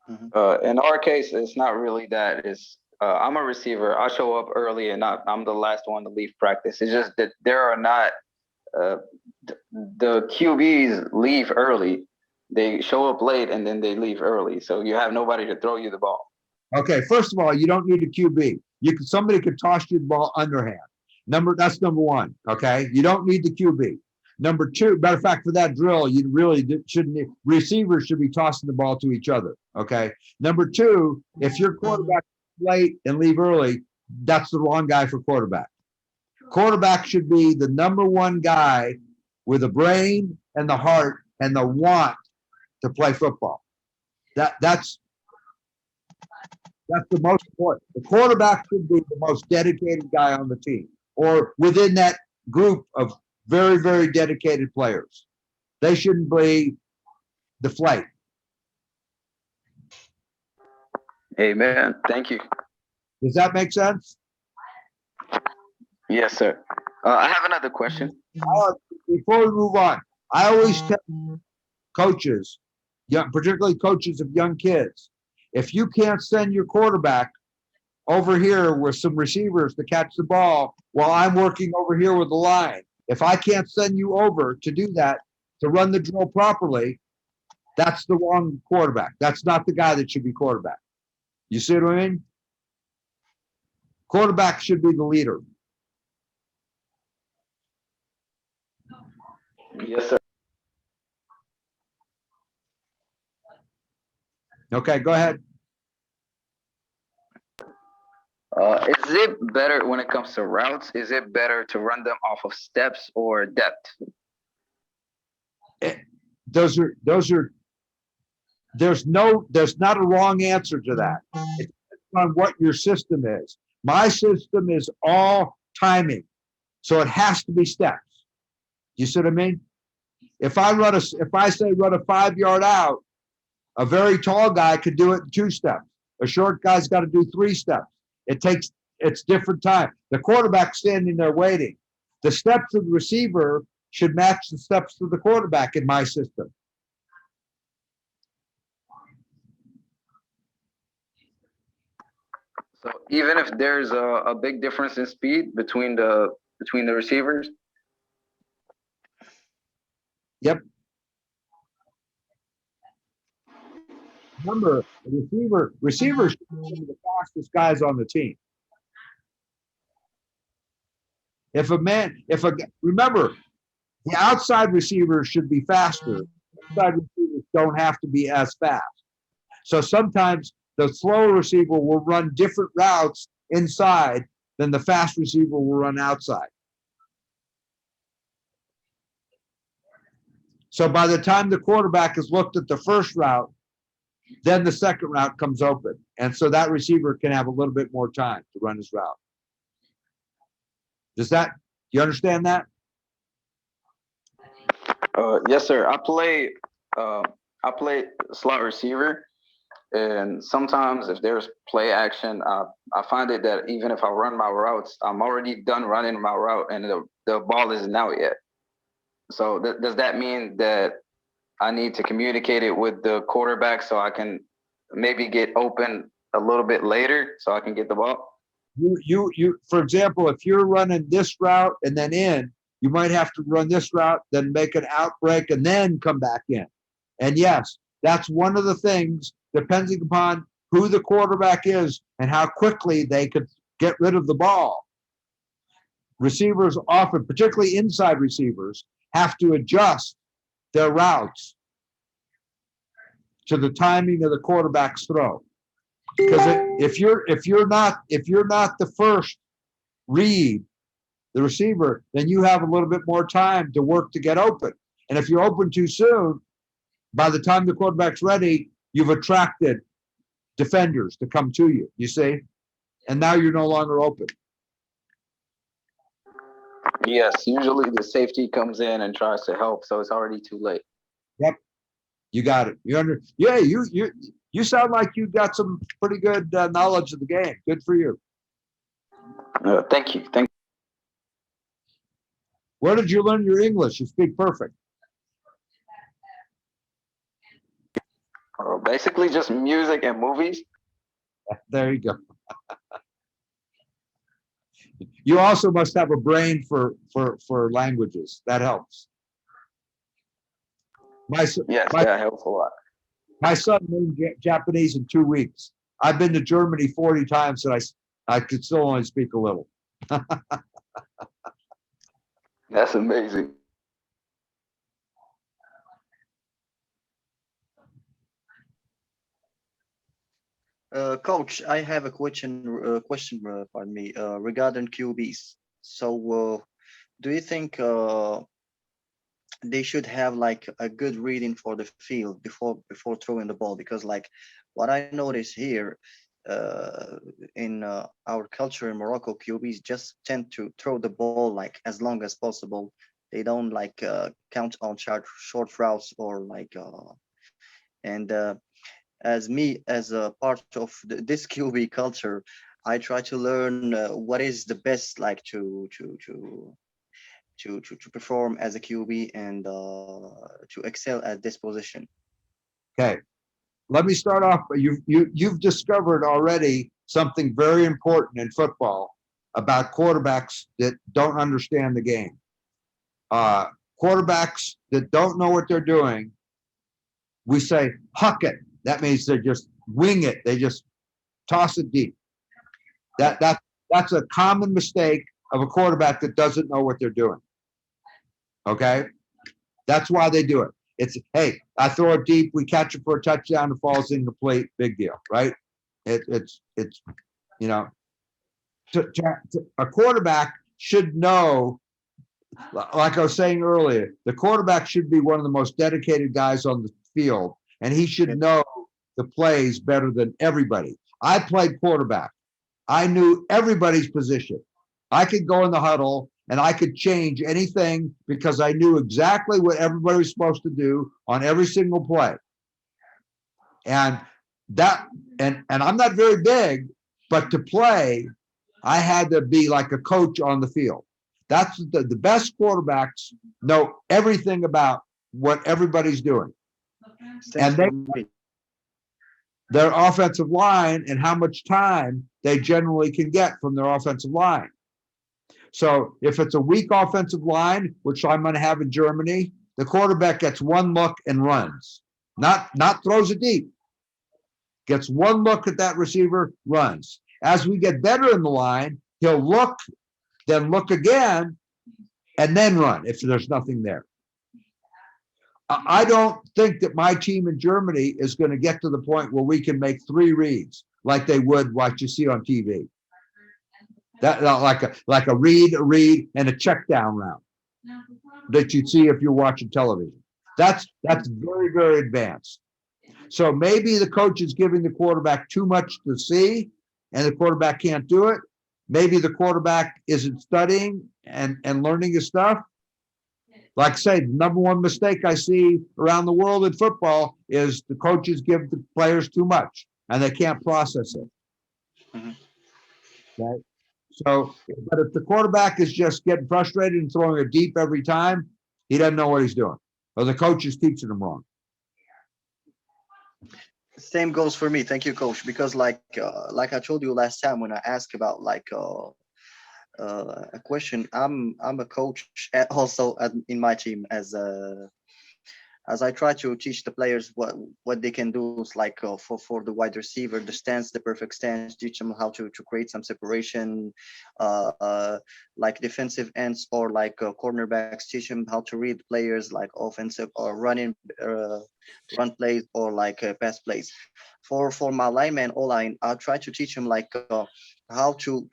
In our case, it's not really that. It's I'm a receiver. I show up early, and I'm the last one to leave practice. It's just that there are not the QBs leave early. They show up late, and then they leave early. So you have nobody to throw you the ball. Okay, first of all, you don't need a QB. Somebody could toss you the ball underhand. That's number one. Okay, you don't need the QB. Number two, matter of fact, for that drill, you really shouldn't. Receivers should be tossing the ball to each other. Okay. Number two, if your quarterback late and leave early, that's the wrong guy for quarterback. Quarterback should be the number one guy with the brain and the heart and the want to play football. That's the most important. The quarterback should be the most dedicated guy on the team or within that group of very, very dedicated players. They shouldn't be the flight. Amen. Thank you. Does that make sense? Yes, sir. I have another question. Before we move on, I always tell coaches, particularly coaches of young kids, if you can't send your quarterback over here with some receivers to catch the ball while I'm working over here with the line, if I can't send you over to do that, to run the drill properly, that's the wrong quarterback. That's not the guy that should be quarterback. You see what I mean? Quarterback should be the leader. Yes, sir. Okay, go ahead. Is it better when it comes to routes? Is it better to run them off of steps or depth? There's not a wrong answer to that. It depends on what your system is. My system is all timing, so it has to be steps. You see what I mean? If I say run a 5-yard out, a very tall guy could do it in 2 steps. A short guy's got to do 3 steps. It's different time. The quarterback's standing there waiting. The steps of the receiver should match the steps of the quarterback in my system. So even if there's a big difference in speed between the receivers? Yep. Remember, the receivers should be one of the fastest guys on the team. Remember, the outside receivers should be faster. Outside receivers don't have to be as fast. So sometimes the slow receiver will run different routes inside than the fast receiver will run outside. So by the time the quarterback has looked at the first route, then the second route comes open. And so that receiver can have a little bit more time to run his route. Do you understand that? Yes, sir. I play slot receiver, and sometimes if there's play action, I find it that even if I run my routes, I'm already done running my route, and the ball isn't out yet. So does that mean that I need to communicate it with the quarterback so I can maybe get open a little bit later so I can get the ball? For example, if you're running this route and then in, you might have to run this route, then make an outbreak and then come back in. And yes, that's one of the things, depending upon who the quarterback is and how quickly they could get rid of the ball. Receivers often, particularly inside receivers, have to adjust their routes to the timing of the quarterback's throw. Because if you're not the first read, the receiver, then you have a little bit more time to work to get open. And if you're open too soon, by the time the quarterback's ready, you've attracted defenders to come to you, you see? And now you're no longer open. Yes, usually the safety comes in and tries to help, so it's already too late. Yep, you got it. You sound like you got some pretty good knowledge of the game. Good for you. Thank you. Thank. Where did you learn your English? You speak perfect. Basically, just music and movies. There you go. You also must have a brain for languages. That helps. Yes, that helps a lot. My son learned Japanese in 2 weeks. I've been to Germany 40 times, and I could still only speak a little. That's amazing. Coach, I have a question. Pardon me, regarding QBs. So, do you think they should have like a good reading for the field before throwing the ball? Because like what I notice here in our culture in Morocco, QBs just tend to throw the ball like as long as possible. They don't like count on short routes or like and as a part of this QB culture, I try to learn what is the best like to perform as a QB and to excel at this position. Okay, let me start off. You've discovered already something very important in football about quarterbacks that don't understand the game. Quarterbacks that don't know what they're doing, we say huck it. That means they just wing it. They just toss it deep. That's a common mistake of a quarterback that doesn't know what they're doing. Okay, that's why they do it. It's, hey, I throw it deep, we catch it for a touchdown, it falls incomplete, big deal, right? It's you know, a quarterback should know, like I was saying earlier, the quarterback should be one of the most dedicated guys on the field, and he should know the plays better than everybody. I played quarterback. I knew everybody's position. I could go in the huddle and I could change anything because I knew exactly what everybody was supposed to do on every single play. And I'm not very big, but to play, I had to be like a coach on the field. That's the best quarterbacks know everything about what everybody's doing. And their offensive line and how much time they generally can get from their offensive line. So if it's a weak offensive line, which I'm going to have in Germany, the quarterback gets one look and runs, not throws it deep. Gets one look at that receiver, runs. As we get better in the line, he'll look, then look again, and then run if there's nothing there. I don't think that my team in Germany is going to get to the point where we can make 3 reads like they would what you see on TV. That like a read, and a check down route that you'd see if you're watching television. That's very, very advanced. So maybe the coach is giving the quarterback too much to see, and the quarterback can't do it. Maybe the quarterback isn't studying and learning his stuff. Like I say, the number one mistake I see around the world in football is the coaches give the players too much and they can't process it. Mm-hmm. Okay. So, but if the quarterback is just getting frustrated and throwing it deep every time, he doesn't know what he's doing. or the coach is teaching them wrong? Same goes for me. Thank you, coach. Because like I told you last time when I asked about a question, I'm a coach also in my team as I try to teach the players what they can do, is like for the wide receiver, the stance, the perfect stance, teach them how to create some separation, like defensive ends or like cornerbacks, teach them how to read players, like offensive or running run plays or like pass plays. For my lineman O-line, I'll try to teach them like how to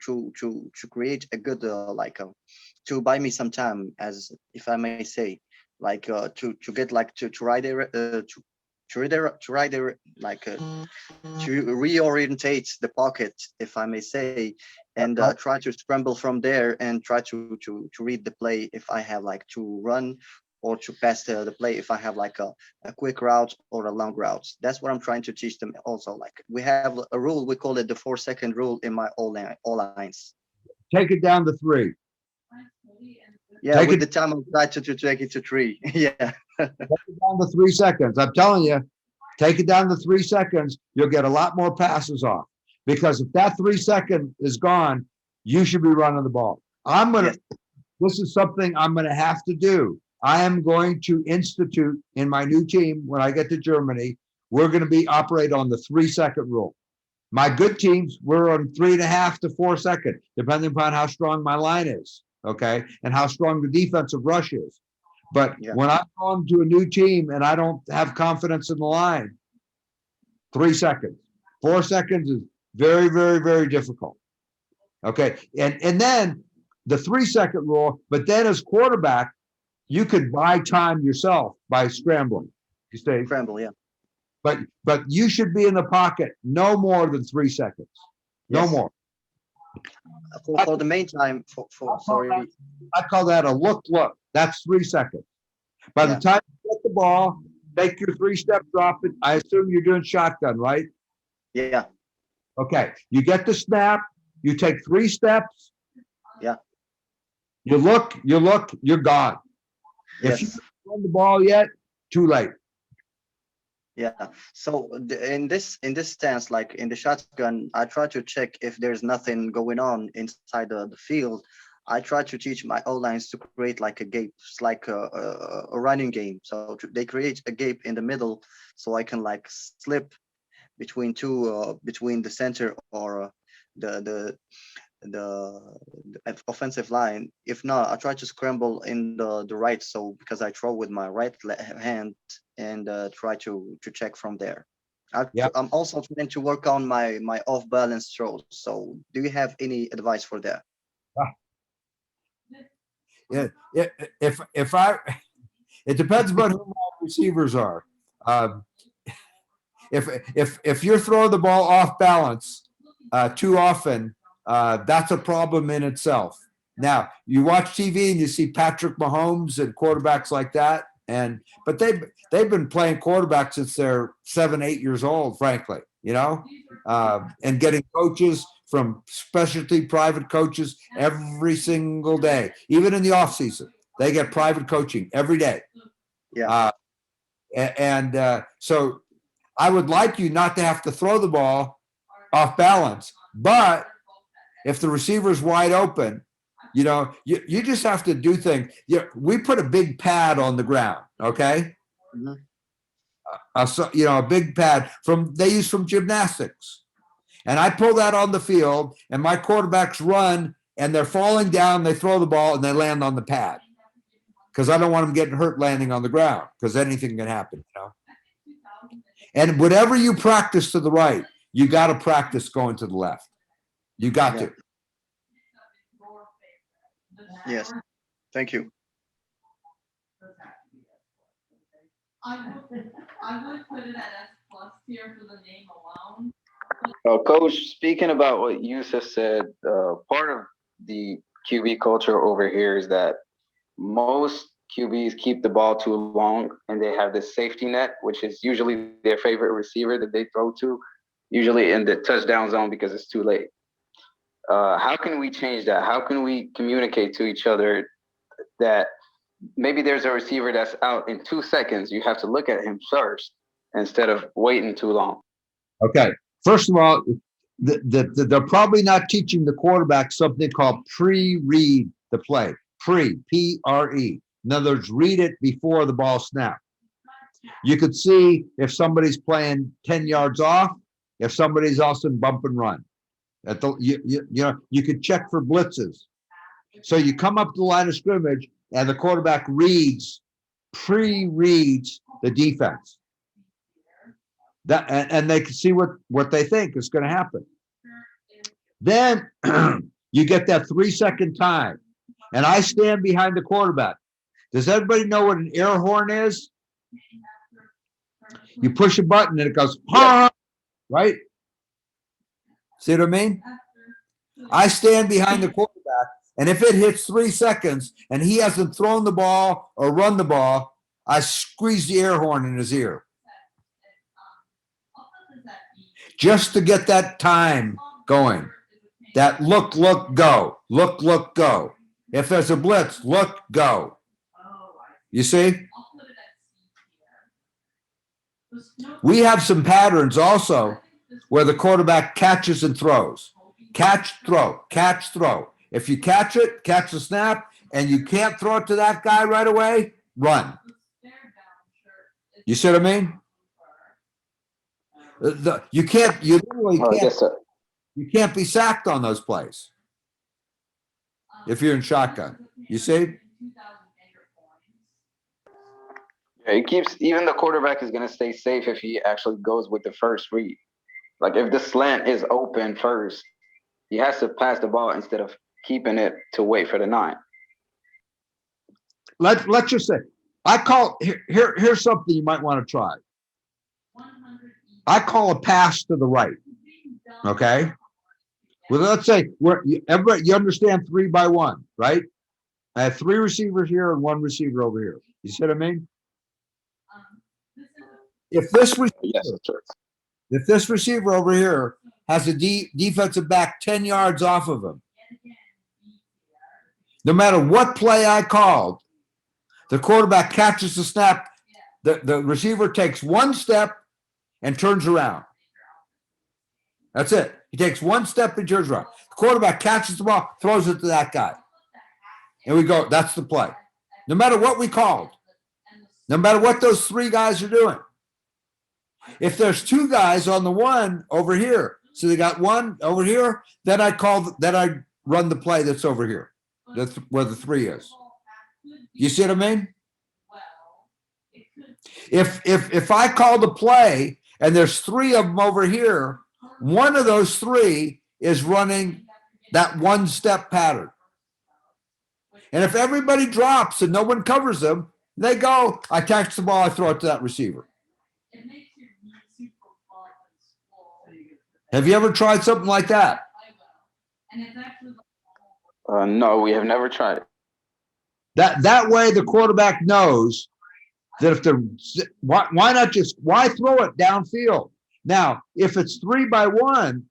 create a good to buy me some time, as if I may say, like to get like to ride a like to reorientate the pocket, if I may say, and try to scramble from there and try to read the play if I have like to run or to pass the play if I have like a quick route or a long route. That's what I'm trying to teach them also. Like we have a rule, we call it the 4-second rule in my all lines. Take it down to 3. Yeah, Take with it- the time I'll try to take it to 3. Yeah. Take it down to 3 seconds. I'm telling you, take it down to 3 seconds. You'll get a lot more passes off, because if that 3 second is gone, you should be running the ball. Yes. This is something I'm going to have to do. I am going to institute in my new team when I get to Germany. We're going to operate on the 3-second rule. My good teams, we're on 3.5 to 4 seconds, depending upon how strong my line is, okay, and how strong the defensive rush is. But when I'm on to a new team and I don't have confidence in the line, 3 seconds, 4 seconds is very, very, very difficult. Okay, and then the 3-second rule. But then as quarterback, you could buy time yourself by scrambling. You stay Scramble, yeah. But you should be in the pocket no more than 3 seconds. No Yes. more. For the main time, sorry. I call that a look. That's 3 seconds. By the time you get the ball, make your 3-step drop. I assume you're doing shotgun, right? Yeah. Okay. You get the snap. You take 3 steps. Yeah. You look, you're gone. If you Yes. haven't run the ball yet, too late. Yeah. So in this stance, like in the shotgun, I try to check if there's nothing going on inside the field. I try to teach my O-lines to create like a gap. It's like a running game. So they create a gap in the middle, so I can like slip between between the center or the offensive line. If not, I try to scramble in the right, so because I throw with my right hand and try to check from there. I'm also trying to work on my off balance throws. So do you have any advice for that? Yeah, it depends about who my receivers are. If you're throwing the ball off balance too often, that's a problem in itself. Now you watch TV and you see Patrick Mahomes and quarterbacks like that, but they've been playing quarterback since they're 7, 8 years old, frankly, and getting coaches from specialty private coaches every single day, even in the off season. They get private coaching every day. Yeah. So I would like you not to have to throw the ball off balance, but if the receiver's wide open, you just have to do things. We put a big pad on the ground, okay? Mm-hmm. A big pad they use from gymnastics. And I pull that on the field, and my quarterbacks run, and they're falling down. They throw the ball, and they land on the pad, because I don't want them getting hurt landing on the ground, because anything can happen. And whatever you practice to the right, you got to practice going to the left. You got to. Yes. Thank you. I would put it at S+ tier for the name alone. Coach, speaking about what Yusuf said, part of the QB culture over here is that most QBs keep the ball too long, and they have this safety net, which is usually their favorite receiver that they throw to, usually in the touchdown zone because it's too late. How can we change that? How can we communicate to each other that maybe there's a receiver that's out in 2 seconds. You have to look at him first instead of waiting too long. Okay. First of all, they're probably not teaching the quarterback something called pre-read the play. P-R-E. In other words, read it before the ball snaps. You could see if somebody's playing 10 yards off, if somebody's also in bump and run. You could check for blitzes. So you come up to the line of scrimmage and the quarterback pre-reads the defense. And they can see what they think is going to happen. Then you get that 3-second time. And I stand behind the quarterback. Does everybody know what an air horn is? You push a button and it goes, ha, right? See what I mean? I stand behind the quarterback, and if it hits 3 seconds and he hasn't thrown the ball or run the ball, I squeeze the air horn in his ear. Just to get that time going. That look, go. Look, go. If there's a blitz, look, go. You see? We have some patterns also where the quarterback catches and throws. Catch, throw, catch, throw. If you catch it, catch the snap, and you can't throw it to that guy right away, run. You see what I mean? You literally Oh, can't, yes, sir. you can't be sacked on those plays if you're in shotgun. You see? Yeah, it keeps, even the quarterback is going to stay safe if he actually goes with the first read. Like if the slant is open first, he has to pass the ball instead of keeping it to wait for the 9. Let's just say, here's something you might want to try. I call a pass to the right. Okay. Well, let's say you understand 3 by 1, right? I have 3 receivers here and 1 receiver over here. You see what I mean? If this receiver over here has a defensive back 10 yards off of him, no matter what play I called, the quarterback catches the snap, the receiver takes 1 step and turns around. That's it. He takes 1 step and turns around. The quarterback catches the ball, throws it to that guy. And we go, that's the play. No matter what we called, no matter what those 3 guys are doing. If there's 2 guys on the 1 over here, so they got 1 over here, then I run the play that's over here. That's where the 3 is. You see what I mean? If I call the play and there's 3 of them over here, one of those 3 is running that 1-step pattern. And if everybody drops and no one covers them, they go, I catch the ball, I throw it to that receiver. Have you ever tried something like that? No, we have never tried it. That way the quarterback knows that why throw it downfield? Now, if it's 3 by 1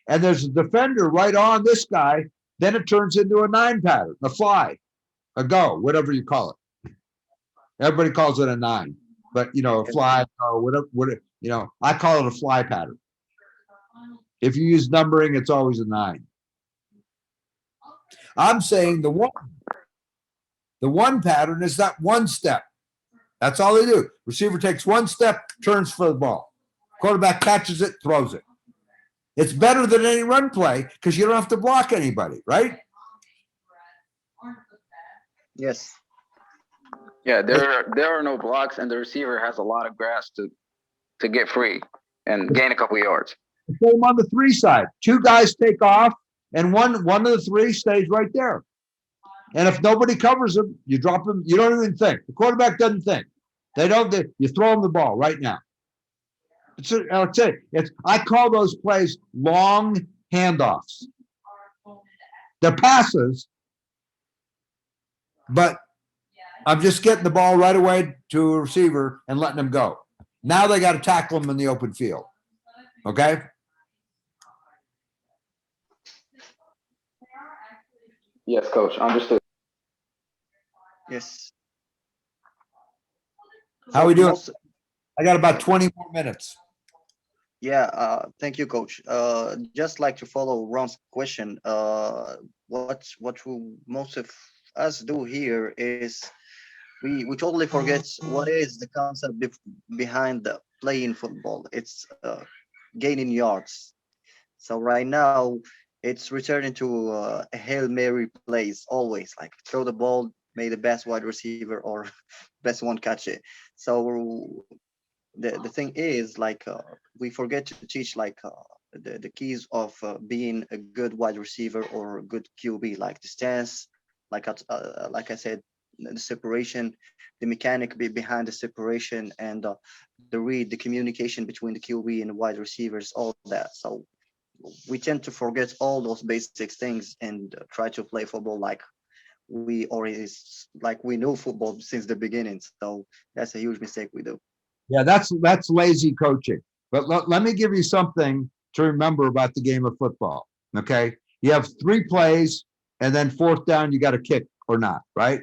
and there's a defender right on this guy, then it turns into a 9 pattern, a fly, a go, whatever you call it. Everybody calls it a 9, but a fly or whatever, I call it a fly pattern. If you use numbering, it's always a 9. I'm saying the one pattern is that 1 step. That's all they do. Receiver takes 1 step, turns for the ball. Quarterback catches it, throws it. It's better than any run play because you don't have to block anybody, right? Yes. Yeah, there are no blocks, and the receiver has a lot of grass to get free and gain a couple of yards. The same on the 3 side. 2 guys take off, and one of the 3 stays right there. And if nobody covers him, you drop him. You don't even think. The quarterback doesn't think. You throw him the ball right now. I call those plays long handoffs. They're passes, but I'm just getting the ball right away to a receiver and letting him go. Now they got to tackle him in the open field. Okay? Yes, coach. Understood. Yes. How we doing? most- I got about 20 more minutes. Yeah, thank you, Coach. Just like to follow Ron's question, what most of us do here is we totally forget what is the concept behind the playing football. It's gaining yards. So right now, it's returning to a Hail Mary plays always, like throw the ball, may the best wide receiver or best one catch it. So the thing is like we forget to teach like the keys of being a good wide receiver or a good QB, like the stance, like I said, the separation, the mechanic behind the separation, and the read, the communication between the QB and the wide receivers, all that. So we tend to forget all those basic things and try to play football like we already like we know football since the beginning. So that's a huge mistake we do. Yeah, that's lazy coaching. But let me give you something to remember about the game of football. Okay, you have 3 plays, and then 4th down, you got to kick or not, right?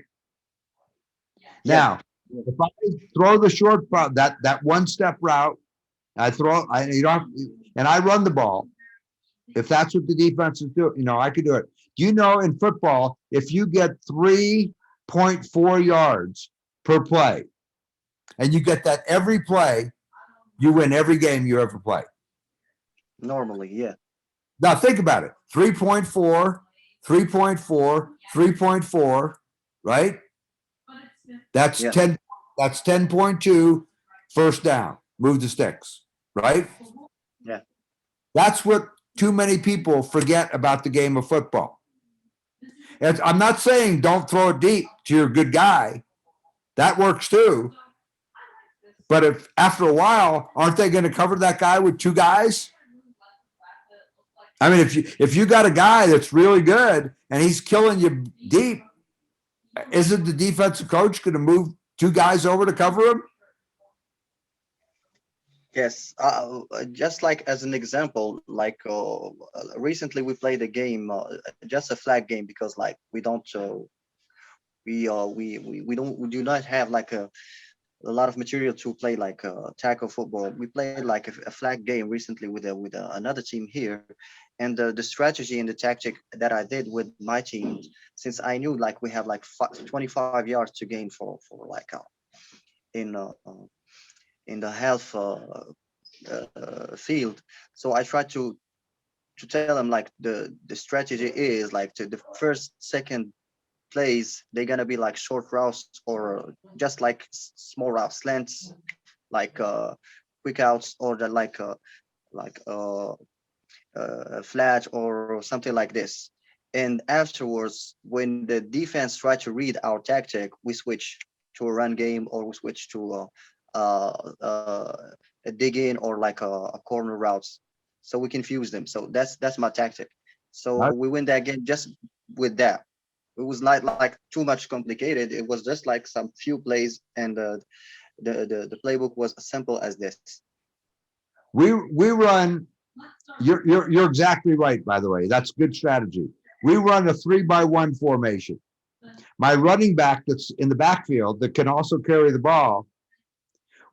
Yeah. Now, if I throw the short route, that 1-step route, I run the ball. If that's what the defense is doing, I could do it. Do you know in football, if you get 3.4 yards per play, and you get that every play, you win every game you ever play. Normally, yeah. Now think about it. 3.4, 3.4, 3.4, right? That's Yeah. 10, that's 10.2 first down. Move the sticks, right? Yeah. That's what too many people forget about the game of football. And I'm not saying don't throw it deep to your good guy. That works too. But if after a while, aren't they going to cover that guy with 2 guys? I mean, if you got a guy that's really good and he's killing you deep, isn't the defensive coach going to move 2 guys over to cover him? Yes, just like as an example, like recently we played a game, just a flag game, because like we do not have like a lot of material to play like tackle football. We played like a flag game recently with another team here, and the strategy and the tactic that I did with my team, since I knew like we have like 25 yards to gain for like in the half field. So I tried to tell them like the strategy is like to the first, second plays, they're gonna be like short routes or just like small routes, slants, like quick outs, or the like flat or something like this. And afterwards, when the defense try to read our tactic, we switch to a run game, or we switch to a dig in, or like a corner routes, so we confuse them. So that's my tactic. So we win that game just with that. It was not like too much complicated. It was just like some few plays, and the playbook was as simple as this. We run. You're exactly right. By the way, that's good strategy. We run a 3-by-1 formation. My running back that's in the backfield that can also carry the ball,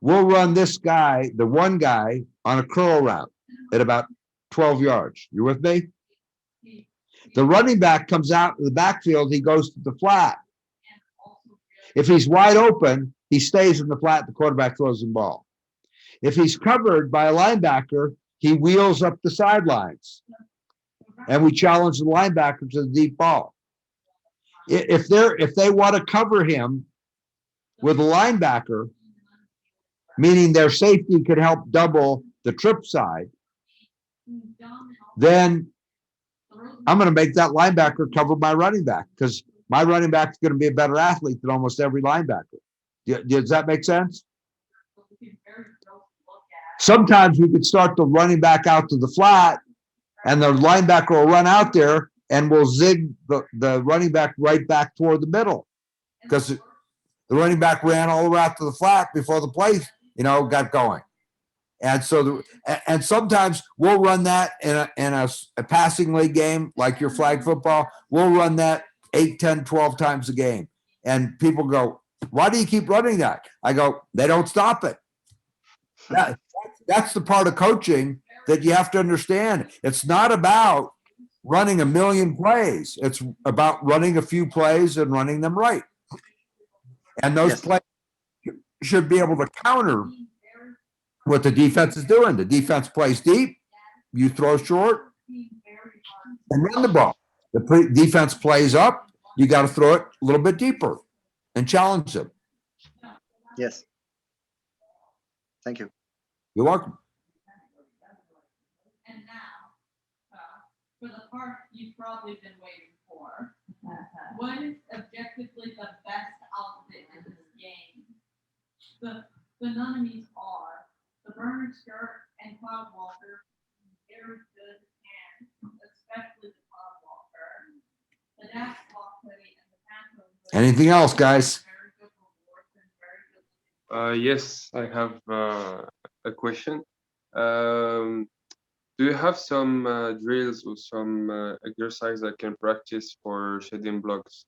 we'll run this guy, the one guy, on a curl route at about 12 yards. You with me? The running back comes out in the backfield, he goes to the flat. If he's wide open, he stays in the flat, the quarterback throws the ball. If he's covered by a linebacker, he wheels up the sidelines. And we challenge the linebacker to the deep ball. If they want to cover him with a linebacker, meaning their safety could help double the trip side, then I'm going to make that linebacker cover my running back, because my running back is going to be a better athlete than almost every linebacker. Does that make sense? Sometimes we could start the running back out to the flat, and the linebacker will run out there and will zig the running back right back toward the middle, because the running back ran all the way out to the flat before the play, got going. And so, and sometimes we'll run that in a passing league game, like your flag football. We'll run that 8, 10, 12 times a game. And people go, why do you keep running that? I go, they don't stop it. That's the part of coaching that you have to understand. It's not about running a million plays. It's about running a few plays and running them right. And those Yes. plays should be able to counter what the defense is doing. The defense plays deep, you throw short, and run the ball. The defense plays up, you got to throw it a little bit deeper and challenge them. Yes. Thank you. You're welcome. And now, for the part you've probably been waiting for, what is objectively the best outfit in this game? The Phenominees are the burner skirt and Cloud Walker, very good hands, especially the Cloud Walker. The dash block hoodie and the panther. Anything else, guys? Very good rewards and very good. Yes, I have a question. Do you have some drills or some exercise I can practice for shedding blocks?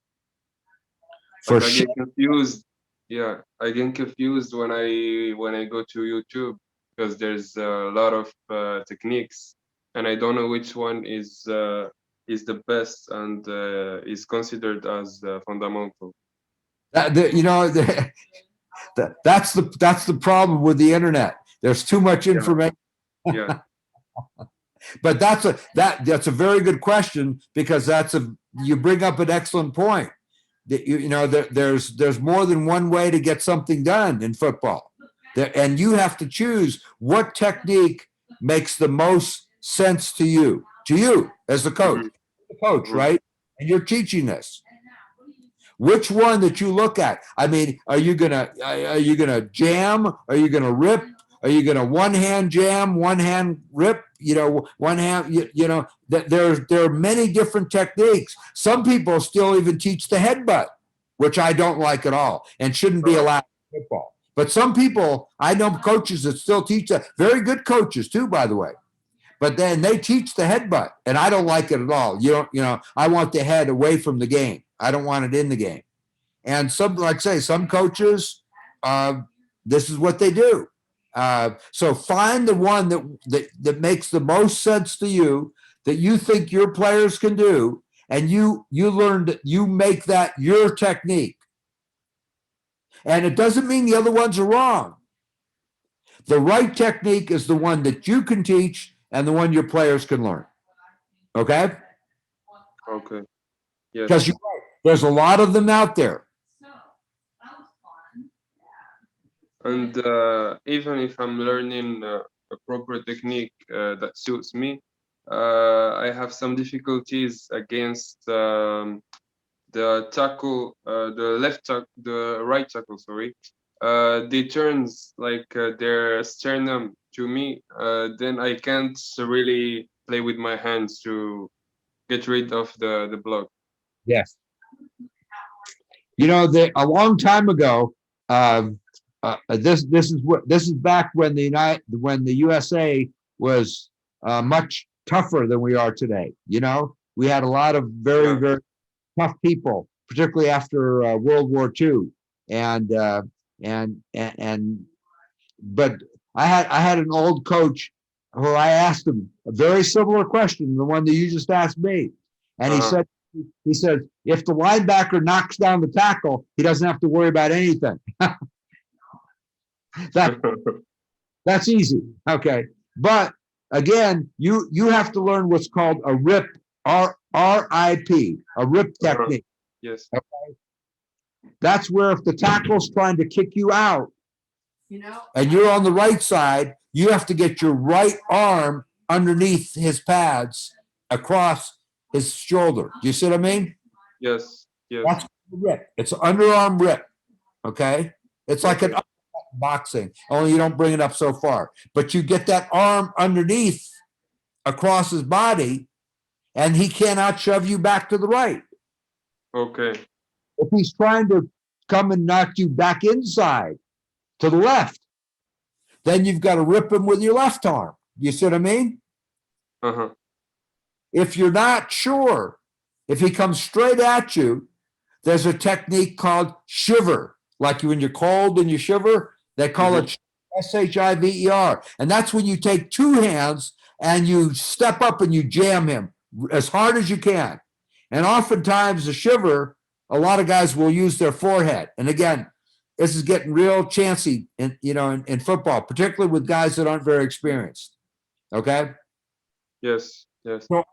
For Like I sure. get confused. Yeah, I get confused when I go to YouTube because there's a lot of techniques, and I don't know which one is the best and is considered as fundamental. That's the problem with the internet. There's too much information. Yeah. But that's a very good question, because you bring up an excellent point. That there's more than one way to get something done in football. And you have to choose what technique makes the most sense to you as the coach. The coach, right? And you're teaching this. Which one that you look at? I mean, are you gonna jam? Are you gonna rip? Are you gonna one hand jam, one hand rip? One hand. There are many different techniques. Some people still even teach the headbutt, which I don't like at all, and shouldn't be allowed in football. But some people, I know coaches that still teach that. Very good coaches too, by the way. But then they teach the headbutt, and I don't like it at all. I want the head away from the game. I don't want it in the game. And some coaches, this is what they do. So find the one that makes the most sense to you, that you think your players can do, and you learn that you make that your technique. And it doesn't mean the other ones are wrong. The right technique is the one that you can teach and the one your players can learn. Okay? Okay. Yes. Because there's a lot of them out there. So, that was fun. And even if I'm learning a proper technique that suits me, I have some difficulties against the tackle, the right tackle, sorry. They turns like their sternum to me, then I can't really play with my hands to get rid of the block. Yes. A long time ago, this is back when the USA was much tougher than we are today. We had a lot of very, very tough people, particularly after World War II, but I had an old coach who I asked him a very similar question, the one that you just asked me, and he said, if the linebacker knocks down the tackle, he doesn't have to worry about anything. That's easy. Okay. But again, you have to learn what's called a RIP, R-I-P, a RIP technique. Yes. Okay. That's where if the tackle's trying to kick you out, and you're on the right side, you have to get your right arm underneath his pads across his shoulder. Do you see what I mean? Yes. Yes. That's the rip. It's an underarm rip. Okay. It's like an boxing, only you don't bring it up so far. But you get that arm underneath across his body, and he cannot shove you back to the right. Okay. If he's trying to come and knock you back inside to the left, then you've got to rip him with your left arm. You see what I mean? Uh-huh. If you're not sure, if he comes straight at you, there's a technique called shiver, like when you're cold and you shiver, they call it SHIVER. And that's when you take two hands and you step up and you jam him as hard as you can. And oftentimes the shiver, a lot of guys will use their forehead. And again, this is getting real chancy in football, particularly with guys that aren't very experienced. Okay. Yes. Yes. So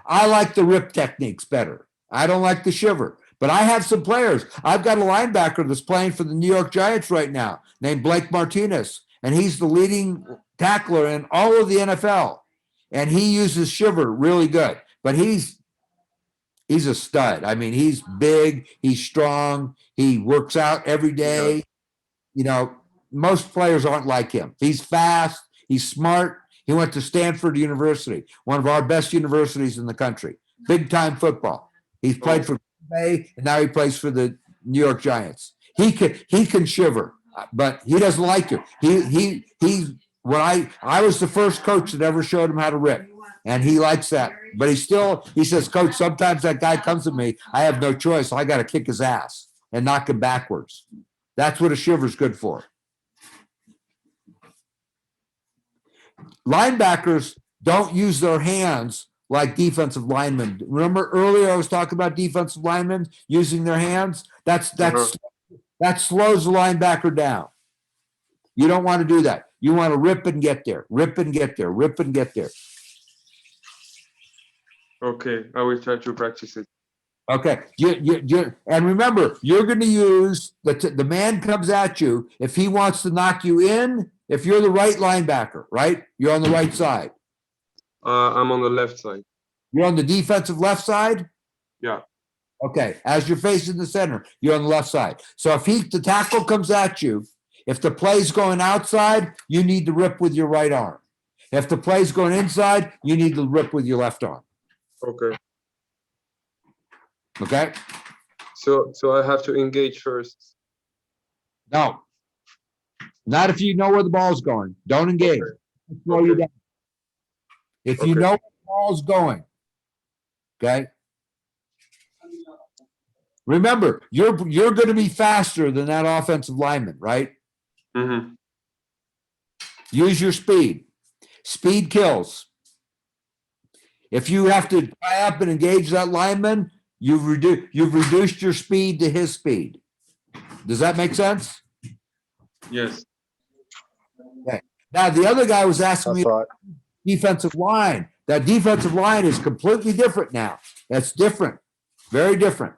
I like the rip techniques better. I don't like the shiver. But I have some players. I've got a linebacker that's playing for the New York Giants right now named Blake Martinez, and he's the leading tackler in all of the NFL. And he uses shiver really good. But he's a stud. I mean, he's big, he's strong, he works out every day. You know, most players aren't like him. He's fast, he's smart. He went to Stanford University, one of our best universities in the country. Big time football. He's played for Bay, and now he plays for the New York Giants. He can shiver, but he doesn't like it. I was the first coach that ever showed him how to rip, and he likes that. But he says, Coach, sometimes that guy comes to me, I have no choice. I got to kick his ass and knock him backwards. That's what a shiver's good for. Linebackers don't use their hands like defensive linemen. Remember earlier I was talking about defensive linemen using their hands? That slows the linebacker down. You don't want to do that. You want to rip and get there, rip and get there, rip and get there. Okay, I will try to practice it. Okay, and remember, you're going to use the man comes at you if he wants to knock you in. If you're the right linebacker, right? You're on the right side. I'm on the left side. You're on the defensive left side? Yeah. Okay. As you're facing the center, you're on the left side. So if the tackle comes at you, if the play's going outside, you need to rip with your right arm. If the play's going inside, you need to rip with your left arm. Okay. Okay? So I have to engage first. No. Not if you know where the ball's going. Don't engage. Okay. Slow you down. If you Okay. know where the ball's going, okay? Remember, you're going to be faster than that offensive lineman, right? Mm-hmm. Use your speed. Speed kills. If you have to tie up and engage that lineman, you've reduced your speed to his speed. Does that make sense? Yes. Okay. Now, the other guy was asking That's me right. defensive line. That defensive line is completely different now. That's different. Very different.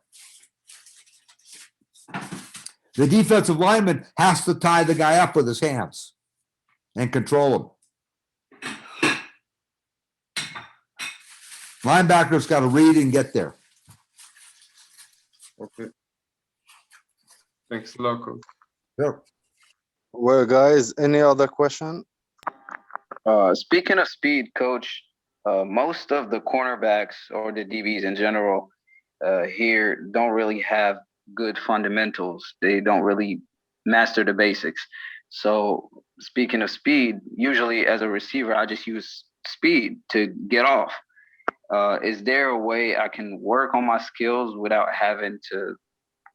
The defensive lineman has to tie the guy up with his hands and control him. Linebacker's got to read and get there. Okay. Thanks a lot, Coach. Sure. Well, guys, any other question? Speaking of speed, Coach, most of the cornerbacks or the DBs in general here don't really have good fundamentals. They don't really master the basics. So speaking of speed, usually as a receiver, I just use speed to get off. Is there a way I can work on my skills without having to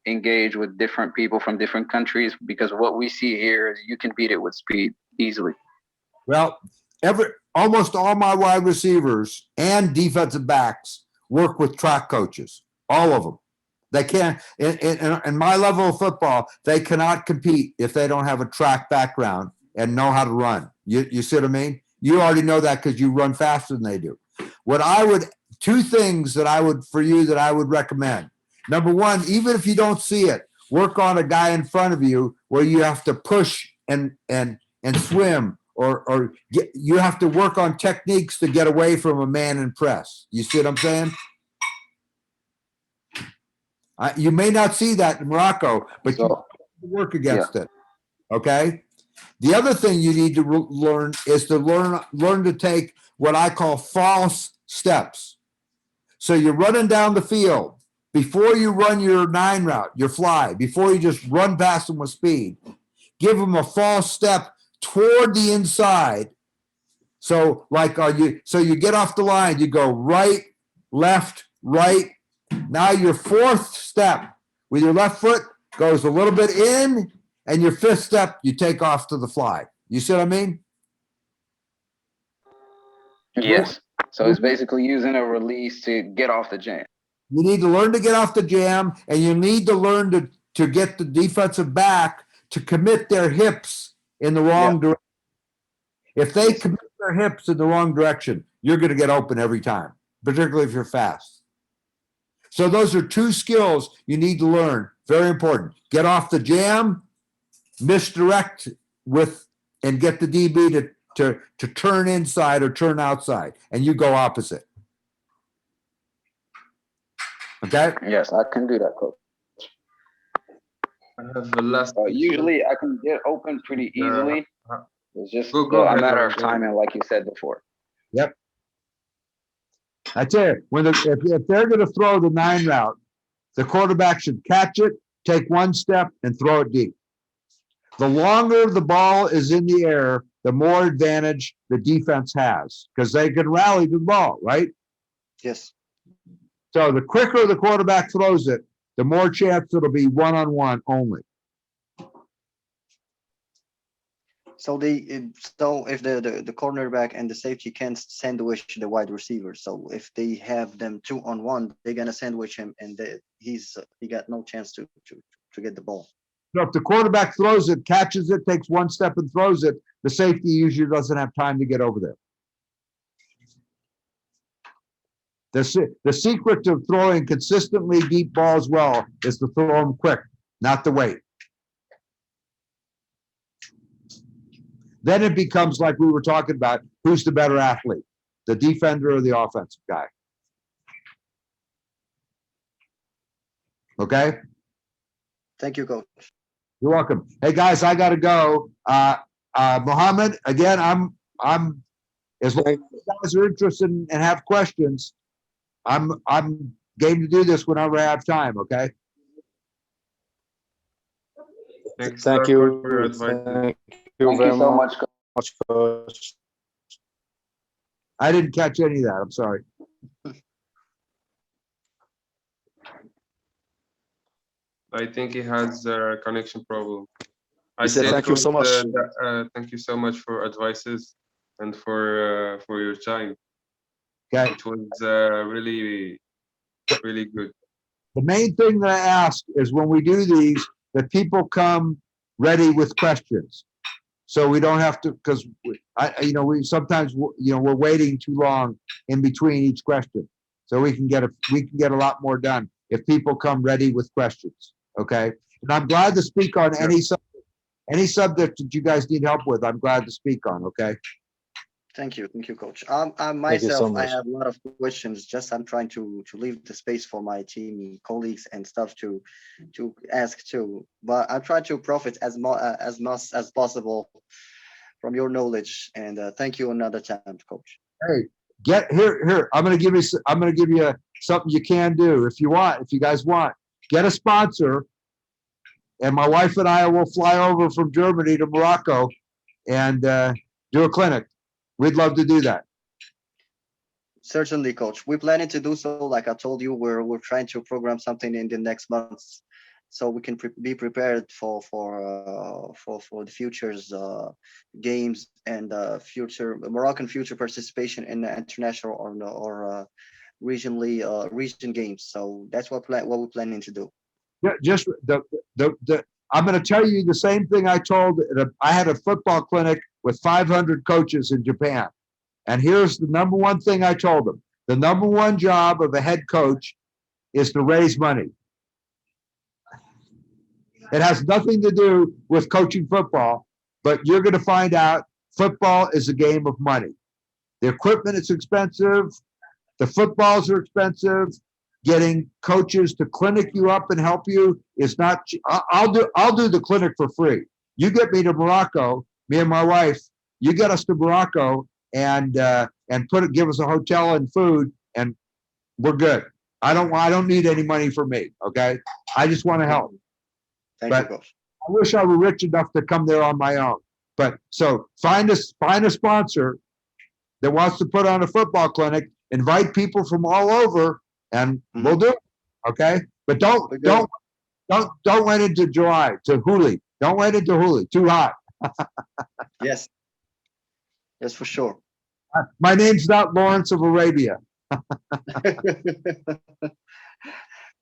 engage with different people from different countries? Because what we see here is you can beat it with speed easily. Well, almost all my wide receivers and defensive backs work with track coaches. All of them. They can't, in my level of football, they cannot compete if they don't have a track background and know how to run. You see what I mean? You already know that because you run faster than they do. Two things that I would recommend. Number one, even if you don't see it, work on a guy in front of you where you have to push and swim, or you have to work on techniques to get away from a man in press. You see what I'm saying? You may not see that in Morocco, but you have to work against it. Okay. The other thing you need to learn is to learn to take what I call false steps. So you're running down the field before you run your 9 route, your fly, before you just run past them with speed. Give them a false step toward the inside. So you get off the line, you go right, left, right. Now your fourth step with your left foot, goes a little bit in, and your fifth step, you take off to the fly. You see what I mean? Yes. So it's basically using a release to get off the jam. You need to learn to get off the jam, and you need to learn to get the defensive back to commit their hips in the wrong direction. If they commit their hips in the wrong direction, you're going to get open every time, particularly if you're fast. So those are two skills you need to learn. Very important. Get off the jam, misdirect with, and get the DB to turn inside or turn outside, and you go opposite. Okay? Yes, I can do that, Coach. I have the last. Usually I can get open pretty easily. It's just Go a ahead, matter Ryan, of go ahead. timing, like you said before. Yep. I tell you, if they're going to throw the 9 route, the quarterback should catch it, take one step, and throw it deep. The longer the ball is in the air, the more advantage the defense has, because they can rally to the ball, right? Yes. So the quicker the quarterback throws it, the more chance it'll be one-on-one only. So if the cornerback and the safety can sandwich the wide receiver, so if they have them 2-on-1, they're gonna sandwich him, and he got no chance to get the ball. So if the quarterback throws it, catches it, takes one step and throws it, the safety usually doesn't have time to get over there. The secret to throwing consistently deep balls well is to throw them quick, not to wait. Then it becomes like we were talking about, who's the better athlete, the defender or the offensive guy? Okay? Thank you, Coach. You're welcome. Hey guys, I gotta go. Mohammed, again, I'm as long as you guys are interested and have questions, I'm game to do this whenever I have time, okay? Thanks Thank for your you. advice. Thank Thank you you very so much, Coach. much, Coach. I didn't catch any of that. I'm sorry. I think he has a connection problem. He said thank you so much. Thank you so much for advices and for your time. Okay. It was really good. The main thing that I ask is when we do these, that people come ready with questions. So we don't have to, because we sometimes, we're waiting too long in between each question. So we can get a lot more done if people come ready with questions. Okay. And I'm glad to speak on any subject that you guys need help with. I'm glad to speak on. Okay. Thank you, Coach. Thank you so Myself, I much. have a lot of questions. Just I'm trying to leave the space for my team colleagues and stuff to ask too. But I try to profit as much as possible from your knowledge. And thank you another time, Coach. Hey, get here. I'm gonna give you something you can do if you guys want. Get a sponsor, and my wife and I will fly over from Germany to Morocco and do a clinic. We'd love to do that. Certainly, Coach. We're planning to do so. Like I told you, we're trying to program something in the next months, so we can be prepared for the future's games and future Moroccan future participation in the international or region games. So that's what we're planning to do. Yeah, just I'm going to tell you the same thing I told. I had a football clinic with 500 coaches in Japan. And here's the number one thing I told them. The number one job of a head coach is to raise money. It has nothing to do with coaching football, but you're going to find out football is a game of money. The equipment is expensive. The footballs are expensive. Getting coaches to clinic you up and help you is not. I'll do the clinic for free. You get me to Morocco, me and my wife. You get us to Morocco and give us a hotel and food, and we're good. I don't need any money from me. Okay, I just want to help. Thank you, Coach. I wish I were rich enough to come there on my own. But so find a sponsor that wants to put on a football clinic. Invite people from all over. And we'll do it, okay? But don't don't wait into July, to Huli. Don't wait into Huli, too hot. Yes. Yes, for sure. My name's not Lawrence of Arabia.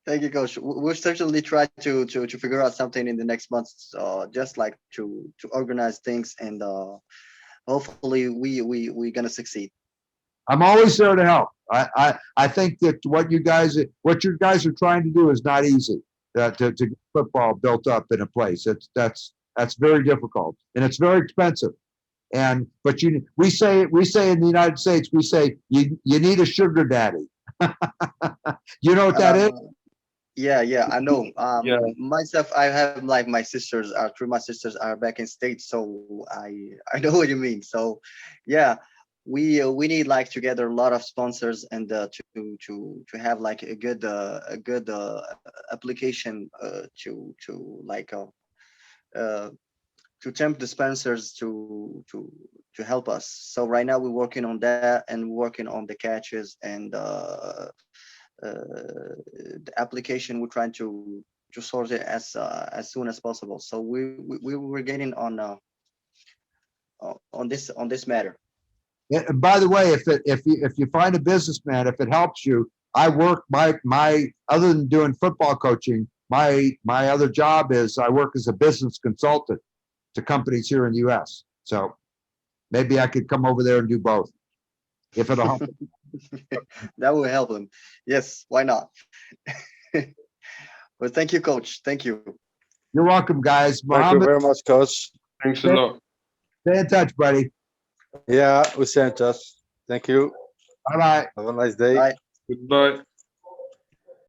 Thank you, Coach. We'll certainly try to figure out something in the next months, just like to organize things, and hopefully we're gonna succeed. I'm always there to help. I think that what you guys are trying to do is not easy. To get football built up in a place. That's very difficult, and it's very expensive. But we say in the United States, we say you need a sugar daddy. You know what that is? Yeah, I know. Yeah. Myself, I have like my sisters are three. My sisters are back in States, so I know what you mean. So, yeah, we need like to gather a lot of sponsors and to have like a good application to like to tempt the sponsors to help us. So right now we're working on that and working on the catches and the application. We're trying to sort it as soon as possible. So we were getting on this matter. Yeah, and by the way, if you find a businessman, if it helps you, I work my other than doing football coaching, my other job is I work as a business consultant to companies here in the U.S. So maybe I could come over there and do both, if it'll help. That will help him. Yes, why not? Well, thank you, Coach. Thank you. You're welcome, guys. Thank you Mohammed, very much, Coach. Thanks a lot. stay in touch, buddy. Yeah, we sent us. Thank you. Bye-bye. Have a nice day. Bye. Goodbye.